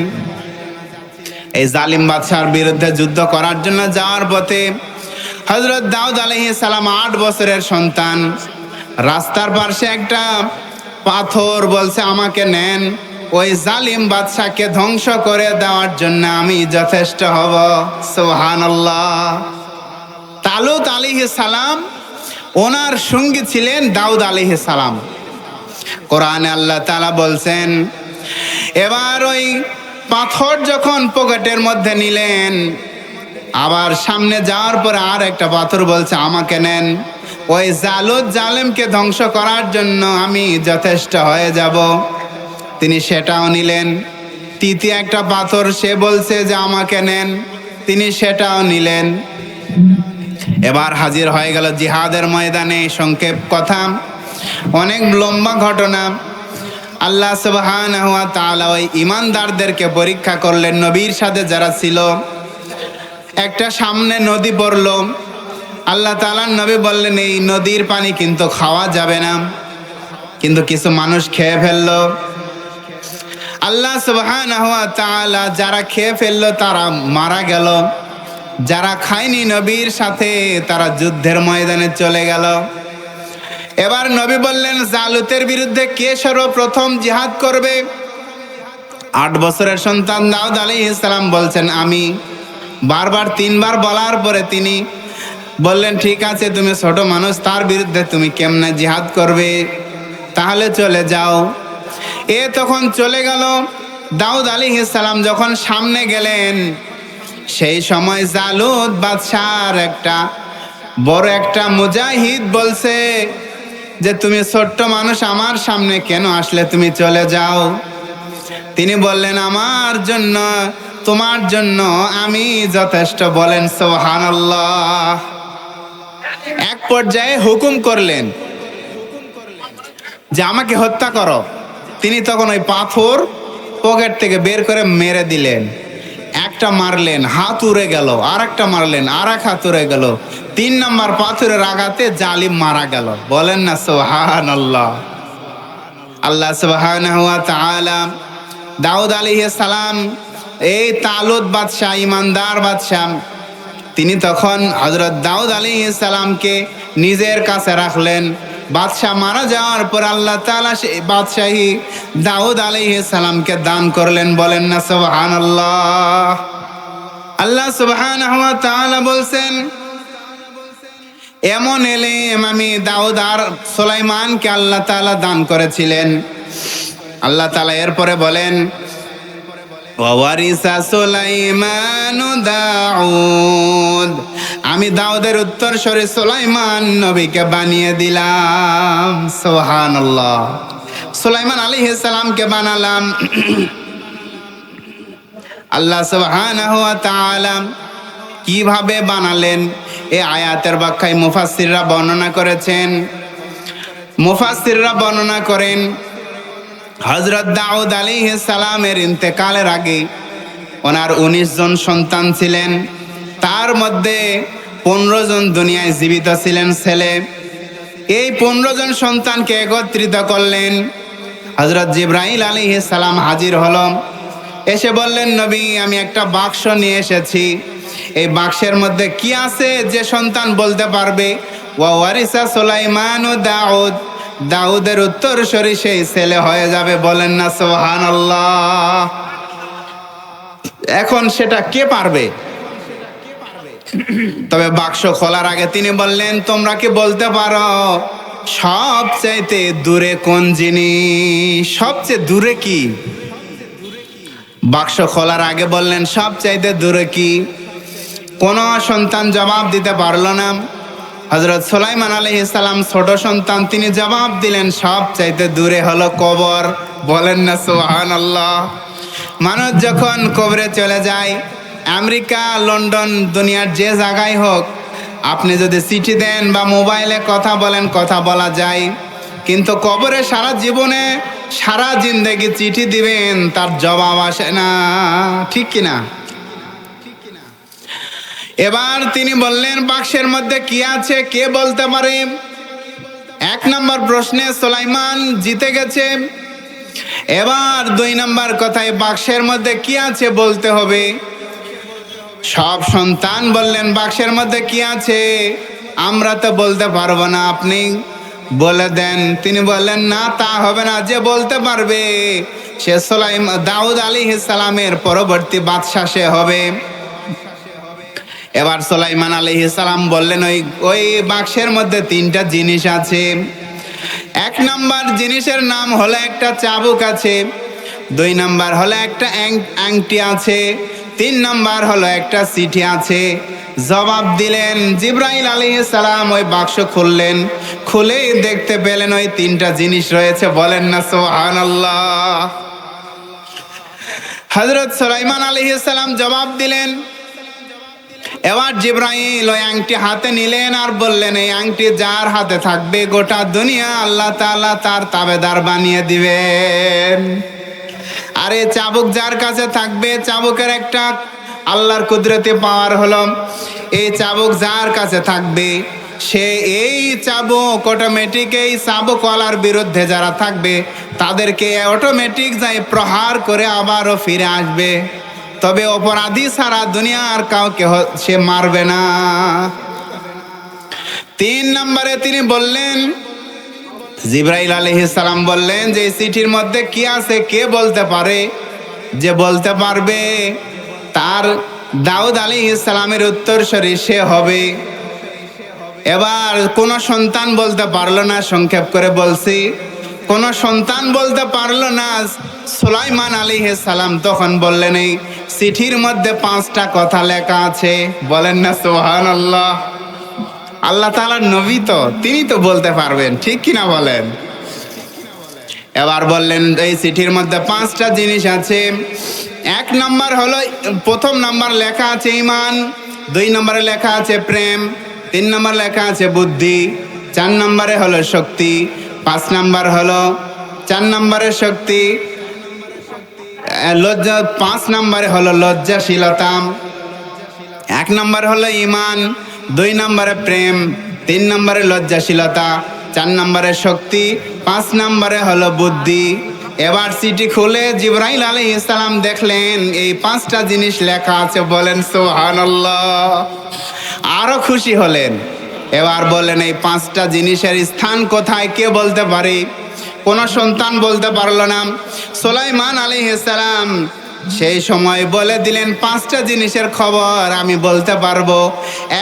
এই জালিম বাদশার বিরুদ্ধে যুদ্ধ করার জন্য যাওয়ার পথে হযরত দাউদ আলাইহিস সালাম 8 বছরের সন্তান, রাস্তার পাশে একটা পাথর বলছে আমাকে নেন, ওই জালিম বাদশাকে ধ্বংস করে দেওয়ার জন্য আমি যথেষ্ট হব। সুবহানাল্লাহ। তালুত আলাইহিস সালাম, ওনার সঙ্গী ছিলেন দাউদ আলাইহিস সালাম। কোরআনে আল্লাহ তাআলা বলছেন, এবার ওই পাথর যখন পকেটের মধ্যে নিলেন, আবার সামনে যাওয়ার পরে আর একটা পাথর বলছে আমাকে নেন, ওই জালুত জালেমকে ধ্বংস করার জন্য আমি যথেষ্ট হয়ে যাব। তিনি সেটাও নিলেন। তৃতীয় একটা পাথর সে বলছে যে আমাকে নেন, তিনি সেটাও নিলেন। এবার হাজির হয়ে গেল জিহাদের ময়দানে। সংক্ষেপ কথা, অনেক লম্বা ঘটনা। আল্লাহ সুবহানাহু ওয়া তাআলা ওই ঈমানদারদেরকে পরীক্ষা করলেন। নবীর সাথে যারা ছিল, একটা সামনে নদী পড়ল। আল্লাহ তাআলার নবী বললেন এই নদীর পানি কিন্তু খাওয়া যাবে না, কিন্তু কিছু মানুষ খেয়ে ফেললো। আল্লাহ সুবহানাহু ওয়া তাআলা যারা খেয়ে ফেললো তারা মারা গেল, যারা খায়নি নবীর সাথে তারা যুদ্ধের ময়দানে চলে গেল। এবার নবী বললেন জালুতের বিরুদ্ধে কে সর্বপ্রথম জিহাদ করবে? 8 বছরের সন্তান দাউদ আলাইহিস সালাম বলছেন আমি। বারবার 3 বার বলার পরে তিনি বললেন ঠিক আছে, তুমি ছোট মানুষ, তার বিরুদ্ধে তুমি কেমনে জিহাদ করবে? তাহলে চলে যাও। তখন চলে গেল। দাউদ আলাইহিস সালাম যখন সামনে গেলেন, সেই সময় জালুত বাদশার বড় একটা মুজাহিদ বলছে যে তুমি ছোট্ট মানুষ, আমার সামনে কেন আসলে? তুমি চলে যাও। তিনি বললেন আমার জন্য, তোমার জন্য আমি যথেষ্ট। বলেন সুবহানাল্লাহ। এক পর্যায়ে হুকুম করলেন যে আমাকে হত্যা করো। তিনি তখন ওই পাথর পকেট থেকে বের করে মেরে দিলেন। একটা মারলেন, হাত উড়ে গেল, আর একটা মারলেন, আর এক হাত উড়ে গেল। 3 নম্বর পাথরের আঘাতে জালিম মারা গেল। বলেন না সুবহানাল্লাহ। আল্লাহ সুবহানাহু ওয়া তাআলা দাউদ আলাইহিস সালাম, এই তালুত বাদশাহ, ইমানদার বাদশাহ, তিনি তখন হযরত দাউদ আলাইহিস সালামকে নিজের কাছে রাখলেন। বাদশাহ মারা যাওয়ার পর আল্লাহ তাআলা সেই বাদশাহী দাউদ আলাইহিস সালামকে দান করলেন। বলেন না সুবহানাল্লাহ। আল্লাহ সুবহানাহু ওয়া তাআলা বলছেন এমন এলেম আমি দাউদ আর সুলাইমানকে আল্লাহ তাআলা দান করেছিলেন। আল্লাহ তাআলা এরপরে বলেন ওয়ারিসা সুলাইমানু দাউদ, আমি দাউদের উত্তরসূরি সুলাইমান নবীকে বানিয়ে দিলাম। সুবহানাল্লাহ। সুলাইমান আলাইহিস সালামকে বানালাম। আল্লাহ সুবহানাহু ওয়া তাআলা কিভাবে বানালেন এই আয়াতের ব্যাখ্যায় মুফাসসিররা বর্ণনা করেছেন। মুফাসসিররা বর্ণনা করেন হযরত দাউদ আলাইহিস সালামের ইন্তেকালের আগে ওনার 19 জন সন্তান ছিলেন। তার মধ্যে 15 জন দুনিয়ায় জীবিত ছিলেন ছেলে। এই 15 জন সন্তানকে একত্রিত করলেন। হযরত জিবরাইল আলাইহিস সালাম হাজির হলো। এসে বললেন নবী আমি একটা বাক্স নিয়ে এসেছি। এই বাক্সের মধ্যে কি আছে যে সন্তান বলতে পারবে ওয়ারিসা সুলাইমান ও দাউদ, দাউদের উত্তরসূরি সেই ছেলে হয়ে যাবে। বলেন না সুবহানাল্লাহ। এখন সেটা কে পারবে? তবে বাক্স খোলার আগে তিনি বললেন তোমরা কি বলতে পারো সবচাইতে দূরে কোন জিনিস? সবচেয়ে দূরে কি? বাক্স খোলার আগে বললেন সবচাইতে দূরে কি? কোন সন্তান জবাব দিতে পারল না। হযরত সুলাইমান আলাইহিস সালাম ছোট সন্তান, তিনি জবাব দিলেন সবচাইতে দূরে হলো কবর। বলেন না সুবহানাল্লাহ। মানুষ যখন কবরে চলে যায়, আমেরিকা, লন্ডন, দুনিয়ার যে জায়গায় হোক, আপনি যদি চিঠি দেন বা মোবাইলে কথা বলেন, কথা বলা যায়, কিন্তু কবরে সারা জীবনে সারা জিন্দেগি চিঠি দিবেন, তার জবাব আসে না। ঠিক কিনা? এবার তিনি বললেন বাক্সের মধ্যে কি আছে কে বলতে পারে? 1 নম্বর প্রশ্নে সুলাইমান জিতে গেছে। এবার 2 নম্বর কথায় বাক্সের মধ্যে কি আছে বলতে হবে। সব সন্তান বললেন বাক্সের মধ্যে কি আছে আমরা তো বলতে পারবো না, আপনি বলে দেন। তিনি বললেন না, তা হবে না, যে বলতে পারবে সে দাউদ আলাইহিস সালামের পরবর্তী বাদশা সে হবে। এবার সুলাইমান আলাইহিস সালাম বললেন ওই বাক্সের মধ্যে 3টা জিনিস আছে। 1 নম্বর জিনিসের নাম হলো একটা চাবুক আছে, 2 নম্বর হলো একটা আংটি আছে, 3 নম্বর হলো একটা চিঠি আছে। জবাব দিলেন জিবরাইল আলাইহিস সালাম ওই বাক্স খুললেন, খুলেই দেখতে পেলেন ওই 3টা জিনিস রয়েছে। বলেন না সুবহানাল্লাহ। হযরত সুলাইমান আলাইহিস সালাম জবাব দিলেন এবার জিবরাইল ওই আংটি হাতে নিলেন আর বললেন, এই আংটি যার হাতে থাকবে গোটা দুনিয়া আল্লাহ তাআলা তার তাবেদার বানিয়ে দিবেন। আর এই চাবুক যার কাছে থাকবে, চাবুকের একটা আল্লাহর কুদরতি পাওয়ার হলো, এই চাবুক যার কাছে থাকবে সে এই চাবুক অটোমেটিক এই চাবুকওয়ালার বিরুদ্ধে যারা থাকবে তাদেরকে অটোমেটিক যাই প্রহার করে আবারও ফিরে আসবে। তবে অপরাধী সারা দুনিয়ার কাউকে সে মারবে না। 3 নম্বরে তিনি বললেন, জিবরাইল আলাইহিস সালাম বললেন যে এই চিঠির মধ্যে কি আছে কে বলতে পারে? যে বলতে পারবে তার দাউদ আলাইহিস সালামের উত্তরসূরি সে হবে। এবার কোন সন্তান বলতে পারলো না, সংক্ষেপ করে বলছি, কোন সন্তান বলতে পারলো না। সুলাইমান আলাইহিস সালাম তখন বললেন, এই চিঠির মধ্যে 5টা কথা লেখা আছে। বলেন না সুবহানাল্লাহ। আল্লাহ তাআলার নবী তো, তিনি তো বলতে পারবেন, ঠিক কিনা বলেন? এবার বললেন এই চিঠির মধ্যে 5টা জিনিস আছে। 1 নম্বর হলো, প্রথম নাম্বার লেখা আছে ঈমান, 2 নম্বরে লেখা আছে প্রেম, 3 নম্বর লেখা আছে বুদ্ধি, 4 নম্বরে হলো শক্তি, 5 নম্বর হলো 4 নম্বরে শক্তি, লজ্জা, 5 নম্বরে হলো লজ্জাশীলতা। 1 নম্বর হলো ঈমান, 2 নম্বরে প্রেম, 3 নম্বরে লজ্জাশীলতা, 4 নম্বরে শক্তি, 5 নম্বরে হলো বুদ্ধি। এবার চিঠি খুলে জিবরাইল আলাইহিস সালাম দেখলেন এই 5টা জিনিস লেখা আছে। বলেন সুবহানাল্লাহ। আরো খুশি হলেন। এবার বললেন এই 5টা জিনিসের স্থান কোথায় কে বলতে পারে? কোন সন্তান বলতে পারলো না। সুলাইমান আলাইহিস সালাম সেই সময় বলে দিলেন 5টা জিনিসের খবর আমি বলতে পারবো।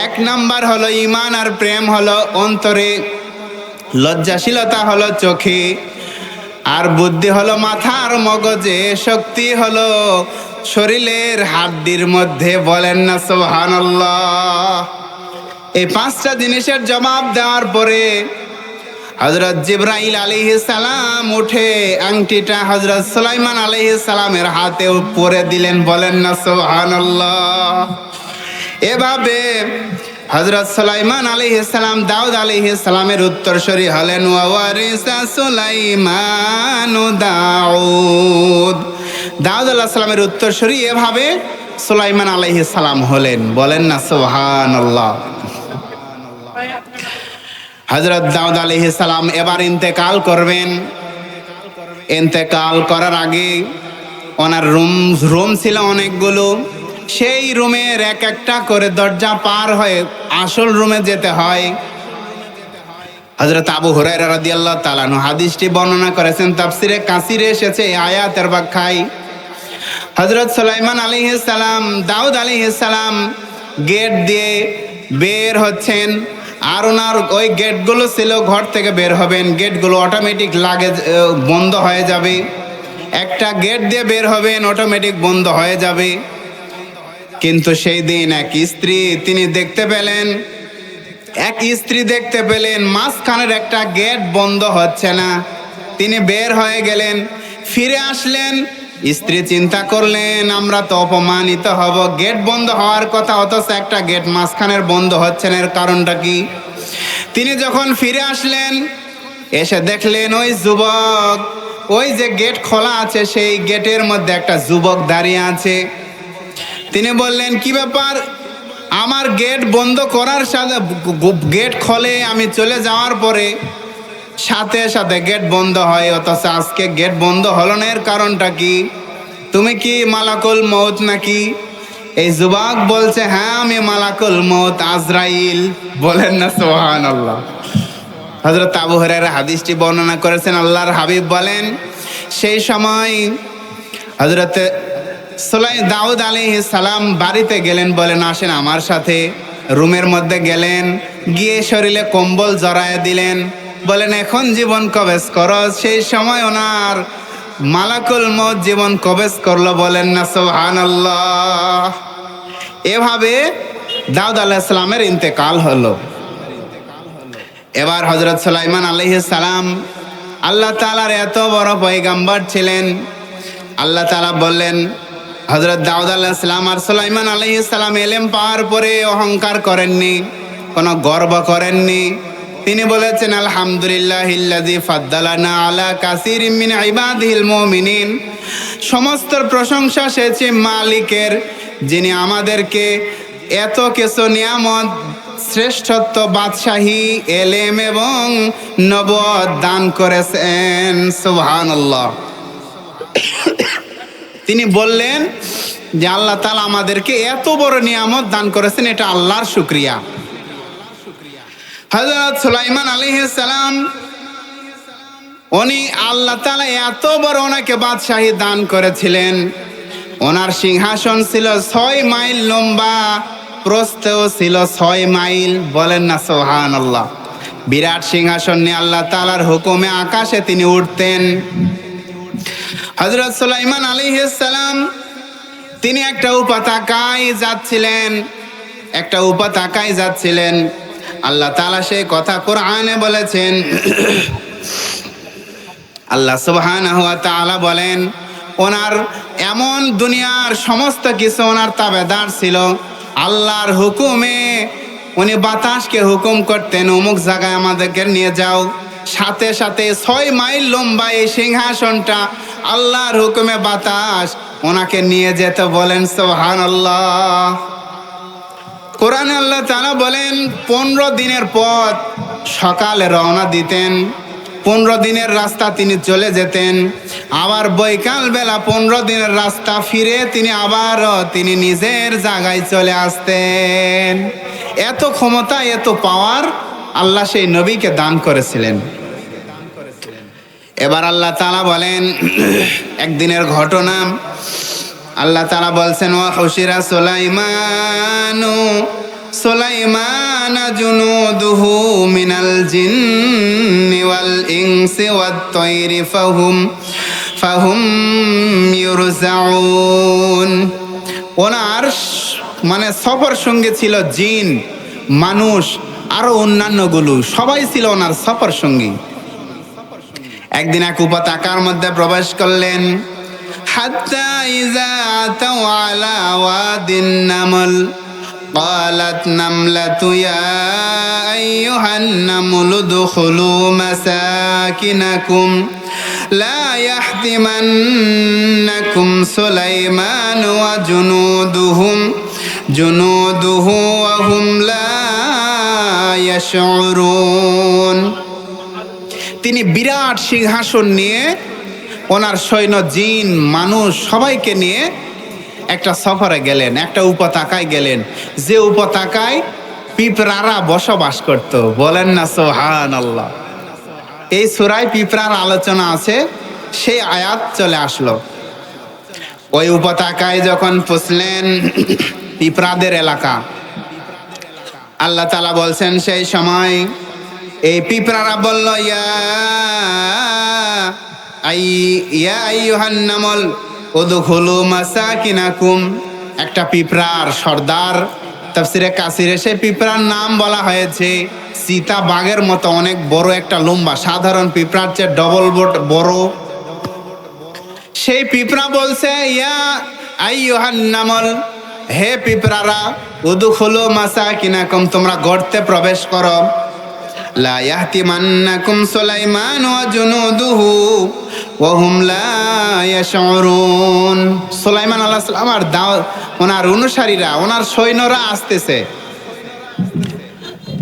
1 নাম্বার হলো ঈমান আর প্রেম হলো অন্তরে, লজ্জাশীলতা হলো চোখে, আর বুদ্ধি হলো মাথার মগজে, শক্তি হলো শরীরের হাড্ডির মধ্যে। বলেন না সুবহানাল্লাহ। এই 5টা জিনিসের জবাব দেওয়ার পরে হযরত জিবরাইল আলাইহিস সালাম উঠে আংটিটা হযরত সুলাইমান আলাইহিস সালামের হাতে পরে দিলেন। বলেন না সুবহানাল্লাহ। এভাবে হযরত সুলাইমান আলাইহিস সালাম দাউদ আলাইহিস সালামের উত্তরসূরি হলেন। ওয়া ওয়ারিসা সুলাইমানু দাউদ, দাউদ আলাইহিস সালামের উত্তরসূরি এভাবে সুলাইমান আলাইহিস সালাম হলেন। বলেন না সুবহানাল্লাহ। হযরত দাউদ আলাইহিস সালাম এবার ইন্তেকাল করবেন। ইন্তেকাল করার আগে ওনার রুম ছিল অনেকগুলো। সেই রুমের এক একটা করে দরজা পার হয়ে আসল রুমে যেতে হয়। হযরত আবু হুরায়রা রাদিয়াল্লাহু তাআলা আনহু হাদিসটি বর্ণনা করেছেন, তাফসিরে কাসিরে এসেছে এই আয়াতের ব্যাখ্যায়। হযরত সুলাইমান আলাইহিস সালাম দাউদ আলাইহিস সালাম গেট দিয়ে বের হচ্ছেন, আর ওনার ওই গেটগুলো ছিল ঘর থেকে বের হবেন, গেটগুলো অটোমেটিক বন্ধ হয়ে যাবে। একটা গেট দিয়ে বের হবেন, অটোমেটিক বন্ধ হয়ে যাবে। কিন্তু সেই দিন এক স্ত্রী তিনি দেখতে পেলেন, মাঝখানের একটা গেট বন্ধ হচ্ছে না। তিনি বের হয়ে গেলেন, ফিরে আসলেন। স্ত্রী চিন্তা করলেন আমরা তো অপমানিত হব, গেট বন্ধ হওয়ার কথা অথচ একটা গেট মাঝখানের বন্ধ হচ্ছে না, এর কারণটা কি? তিনি যখন ফিরে আসলেন এসে দেখলেন ওই যুবক, ওই যে গেট খোলা আছে সেই গেটের মধ্যে একটা যুবক দাঁড়িয়ে আছে। তিনি বললেন কি ব্যাপার, আমার গেট বন্ধ করার সাথে গেট খোলে, আমি চলে যাওয়ার পরে সাথে সাথে গেট বন্ধ হয়, অথচ আজকে গেট বন্ধ হলো না, এর কারণটা কি? তুমি কি মালাকুল মউত নাকি? এই যুবক বলছে হ্যাঁ আমি মালাকুল মউত আজরাইল। বলেন না সুবহানাল্লাহ। হযরত আবু হুরায়রা হাদিসটি বর্ণনা করেছেন। আল্লাহর হাবিব বলেন সেই সময় হযরত দাউদ আলাইহিস সালাম বাড়িতে গেলেন, বলেন আসেন আমার সাথে। রুমের মধ্যে গেলেন, গিয়ে শরীরে কম্বল জড়ায় দিলেন, বলেন এখন জীবন কবেজ করো। সেই সময় ওনার মালাকুল মউত জীবন কবেজ করলো। বলেন না সুবহানাল্লাহ। এভাবে দাউদ আলাইহিস সালামের ইন্তেকাল হলো। এবার হযরত সুলাইমান আলাইহিস সালাম আল্লাহ তাআলার এত বড় পয়গম্বর ছিলেন। আল্লাহ তাআলা বললেন হযরত দাউদ আলাইহিস সালাম আর সুলাইমান আলাইহিস সালাম ইলম পাওয়ার পরে অহংকার করেননি, কোনো গর্ব করেননি। তিনি বলেছেন আলহামদুলিল্লাহিল্লাযী ফাদ্দালানা আলা কাসীরিম মিন ইবাদিহিল মুমিনিন। সমস্ত প্রশংসা সেছে মালিকের, যিনি আমাদেরকে এত কিছু নিয়ামত, শ্রেষ্ঠত্ব, বাদশাহী, এলেম এবং নবুয়ত দান করেছেন। সুবহানাল্লাহ। তিনি বললেন যে আল্লাহ তাআলা আমাদেরকে এত বড় নিয়ামত দান করেছেন, এটা আল্লাহর শুকরিয়া। হযরত সুলাইমান আলাইহিস সালাম উনি আল্লাহ তাআলা এত বড় ওনাকে বাদশাহী দান করেছিলেন। ওনার সিংহাসন ছিল 6 মাইল লম্বা, প্রস্থও ছিল 6 মাইল। বলেন না সুবহানাল্লাহ। বিরাট সিংহাসন নিয়ে আল্লাহ তাআলার হুকুমে আকাশে তিনি উঠতেন। হযরত সুলাইমান আলাইহিস সালাম তিনি একটা উপত্যকায় যাচ্ছিলেন। আল্লাহ তাআলা সেই কথা কোরআনে বলেছেন। আল্লাহ সুবহানাহু ওয়া তাআলা বলেন, ওনার এমন দুনিয়ার সমস্ত কিছু ওনার তাবেদার ছিল। আল্লাহর হুকুমে উনি বাতাসকে হুকুম করতেন, অমুক জায়গায় আমাদেরকে নিয়ে যাও। সাথে সাথে 6 মাইল লম্বা এই সিংহাসনটা আল্লাহর হুকুমে বাতাস ওনাকে নিয়ে যেত। বলেন সুবহানাল্লাহ। কোরআনে আল্লাহ তাআলা বলেন 15 দিনের পথ সকালে রওনা দিতেন, 15 দিনের রাস্তা তিনি চলে যেতেন। আবার বৈকাল বেলা 15 দিনের রাস্তা ফিরে তিনি নিজের জায়গায় চলে আসতেন। এত ক্ষমতা, এত পাওয়ার আল্লাহ সেই নবীকে দান করেছিলেন। এবার আল্লাহ তাআলা বলেন একদিনের ঘটনা। আল্লাহ তাআলা বলছেন ওয়া হুশিরা সুলাইমানা জুনুদুহু মিনাল জিন্নি ওয়াল ইনসি ওয়াত তায়রি ফাহুম ইউরজাউন। ওনার মানে সফর সঙ্গে ছিল জিন, মানুষ, আরো অন্যান্যগুলো সবাই ছিল ওনার সফর সঙ্গী। একদিন এক উপত্যকার মধ্যে প্রবেশ করলেন। হাত্তা ইযা আতাউ আলা ওয়াদিন নামল قالت نملة يا أيها النمل ادخلوا مساكنكم لا يحطمنكم سليمان وجنوده وهم لا يشعرون। তিনি বিরাট সিংহাসন নিয়ে ওনার সৈন্য, জিন, মানুষ সবাইকে নিয়ে একটা সফরে গেলেন, একটা উপত্যকায় গেলেন, যে উপত্যকায় পিঁপড়ারা বসবাস করত। বলেন না সুবহানাল্লাহ। এই সূরায় পিঁপড়ার আলোচনা আছে, সেই আয়াত চলে আসলো। ওই উপত্যকায় যখন পৌঁছলেন, পিঁপড়াদের এলাকা, আল্লাহ তাআলা বলছেন সেই সময় এই পিঁপড়ারা বলল ইয়া আইয়ুহান নামল উদখুলু মাসাকিনাকুম। একটা পিঁপড়ার সর্দার, তাফসিরে কাসিরে সেই পিঁপড়ার নাম বলা হয়েছে চিতা বাঘের মতো অনেক বড়, একটা লম্বা, সাধারণ পিঁপড়ার চেয়ে ডবল বড়। সেই পিঁপড়া বলছে ইয়া আইয়ুহান নামল, হে পিঁপড়ারা, উদখুলু মাসাকিনাকুম, তোমরা গর্তে প্রবেশ করো। লা ইয়াহতিমান্নাকুম সুলাইমান ওয়া জুনুদুহু ওয়া হুম লা ইয়াশউরুন। সুলাইমান আলাইহিস সালাম আর ওনার অনুসারীরা, ওনার সৈন্যরা আসতেছে।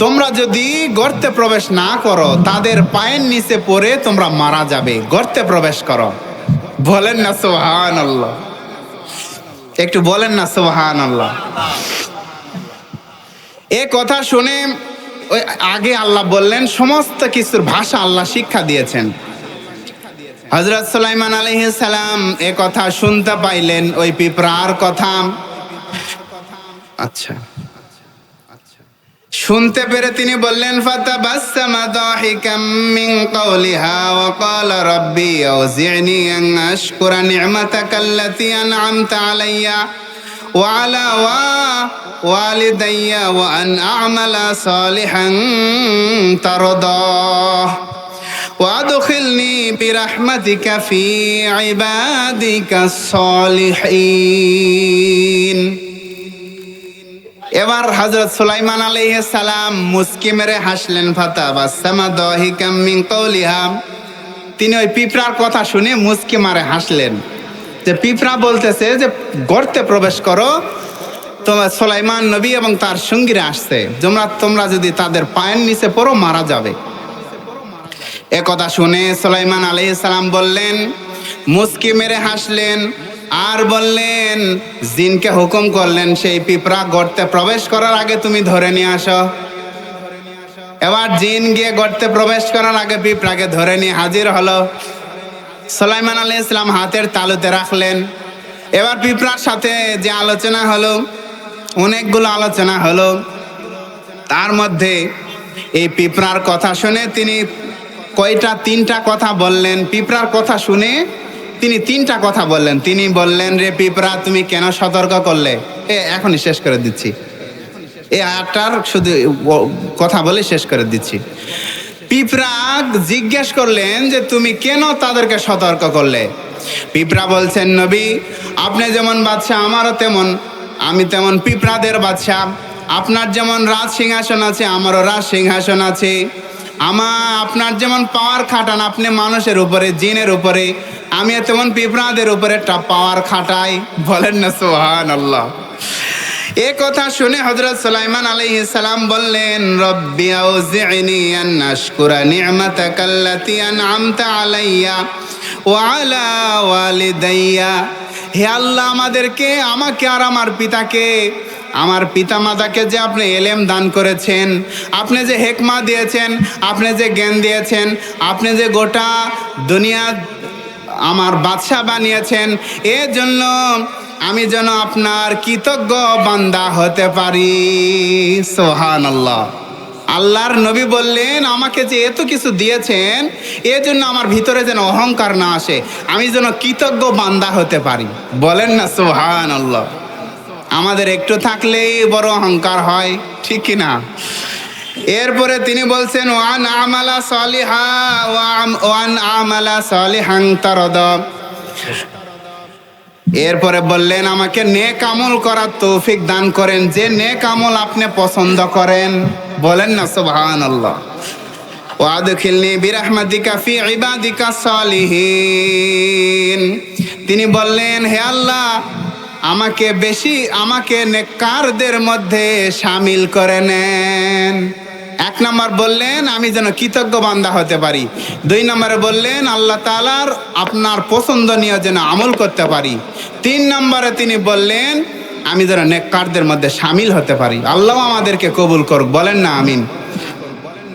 তোমরা যদি গর্তে প্রবেশ না করো, তাদের পায়ের নিচে পড়ে তোমরা মারা যাবে। গর্তে প্রবেশ করো। বলেন না সুবহানাল্লাহ। একটু বলেন না সুবহানাল্লাহ। এ কথা শুনে ওই আগে আল্লাহ বললেন, সমস্ত কিছুর ভাষা আল্লাহ শিক্ষা দিয়েছেন। হযরত সুলাইমান আলাইহিস সালাম এ কথা শুনতে পাইলেন, ওই পিঁপড়ার কথা। আচ্ছা, শুনতে পেরে তিনি বললেন ফাতাবাসসামা দাহিকাম মিন কাওলিহা ওয়া ক্বালা রাব্বি আউজি'নি আন আশকুরা নি'মাতাকাল্লাতী আন'আমতা আলাইয়া ওয়া আলা ওয়ালিদাইয়া ওয়া আন আ'মালা সালিহান তারদাহ ওয়াদখিলনি বিরাহমাতিকা ফি ইবাদিকাস সালিহিন। এবার হযরত সুলাইমান আলাইহিস সালাম মুস্কি মেরে হাসলেন, ফাতাবাসসামা দাহিকাম মিন কওলিহা। তিনি ওই পিঁপড়ার কথা শুনে মুস্কি মারে হাসলেন, যে পিঁপড়া বলতেছে যে গর্তে প্রবেশ করো, তোমার সুলাইমান নবী এবং তার সঙ্গীরা আসছে, তোমরা যদি তাদের পায়ের নিচে পড়ো মারা যাবে। এ কথা শুনে সুলাইমান আলাইহিস সালাম বললেন, মুস্কি মেরে হাসলেন আর বললেন, জিনকে হুকুম করলেন সেই পিঁপড়া গর্তে প্রবেশ করার আগে তুমি ধরে নিয়ে আসো। এবার জিন গিয়ে গর্তে প্রবেশ করার আগে পিঁপড়াকে ধরে নিয়ে হাজির হলো। সুলাইমান আলাইহিস সালাম হাতের তালুতে রাখলেন। এবার পিঁপড়ার সাথে যে আলোচনা হলো, অনেকগুলো আলোচনা হলো, তার মধ্যে এই পিঁপড়ার কথা শুনে তিনি তিনটা কথা বললেন। পিঁপড়ার কথা শুনে তিনি তিনটা কথা বললেন। তিনি বললেন, রে পিঁপড়া, তুমি কেন সতর্ক করলে? এখনই শেষ করে দিচ্ছি, এই আয়াতটার শুধু কথা বলে শেষ করে দিচ্ছি। পিঁপড়া জিজ্ঞেস করলেন যে তুমি কেন তাদেরকে সতর্ক করলে? পিঁপড়া বলছেন, নবী, আপনি যেমন বাদশা আমারও তেমন, আমি তেমন পিঁপড়াদের বাদশা। আপনার যেমন রাজ সিংহাসন আছে আমারও রাজ সিংহাসন আছে। আপনার যেমন পাওয়ার খাটান আপনি মানুষের উপরে, জিনের উপরে, আমি তেমন পিঁপড়াদের উপরে পাওয়ার খাটাই। বলেন না সুবহানাল্লাহ। এ কথা শুনে হযরত সুলাইমান আলাইহিস সালাম বললেন, রব্বি আউজি'নি আন আশকুরা নি'মাতাকাল্লাতী আন'আমতা আলাইয়া ওয়া আলা ওয়ালিদাইয়া। হে আল্লাহ, আমাকে আর আমার পিতামাতাকে যে আপনি এলেম দান করেছেন, আপনি যে হিকমা দিয়েছেন, আপনি যে জ্ঞান দিয়েছেন, আপনি যে গোটা দুনিয়া আমার বাদশা বানিয়েছেন, এর জন্য আমি যেন আপনার কৃতজ্ঞ বান্দা হতে পারি। সুবহানাল্লাহ। আল্লাহর নবী বললেন, আমাকে যে এত কিছু দিয়েছেন, এর জন্য আমার ভিতরে যেন অহংকার না আসে, আমি যেন কৃতজ্ঞ বান্দা হতে পারি। বলেন না সুবহানাল্লাহ। আমাদের একটু থাকলেই বড় অহংকার হয়, ঠিক কি না? এরপরে তিনি বলছেন, ওয়ান আমালা সালিহান তারদা। এরপরে বললেন, আমাকে নেক আমল করার তৌফিক দান করেন, যে নেক আমল আপনি পছন্দ করেন। বলেন না সুবহানাল্লাহ। ওয়াদখিলনি বিরাহমাতিকা ফি ইবাদিকাস সালিহিন। তিনি বললেন, হে আল্লাহ, আমাকে নেককারদের মধ্যে শামিল করে নেন। এক নম্বর বললেন, আমি যেন কৃতজ্ঞ বান্দা হতে পারি। দুই নম্বরে বললেন, আল্লাহ তাআলার আপনার পছন্দনীয় যেন আমল করতে পারি। তিন নম্বরে তিনি বললেন, আমি যেন নেককারদের মধ্যে শামিল হতে পারি। আল্লাহ আমাদেরকে কবুল করুক। বলেন না আমিন।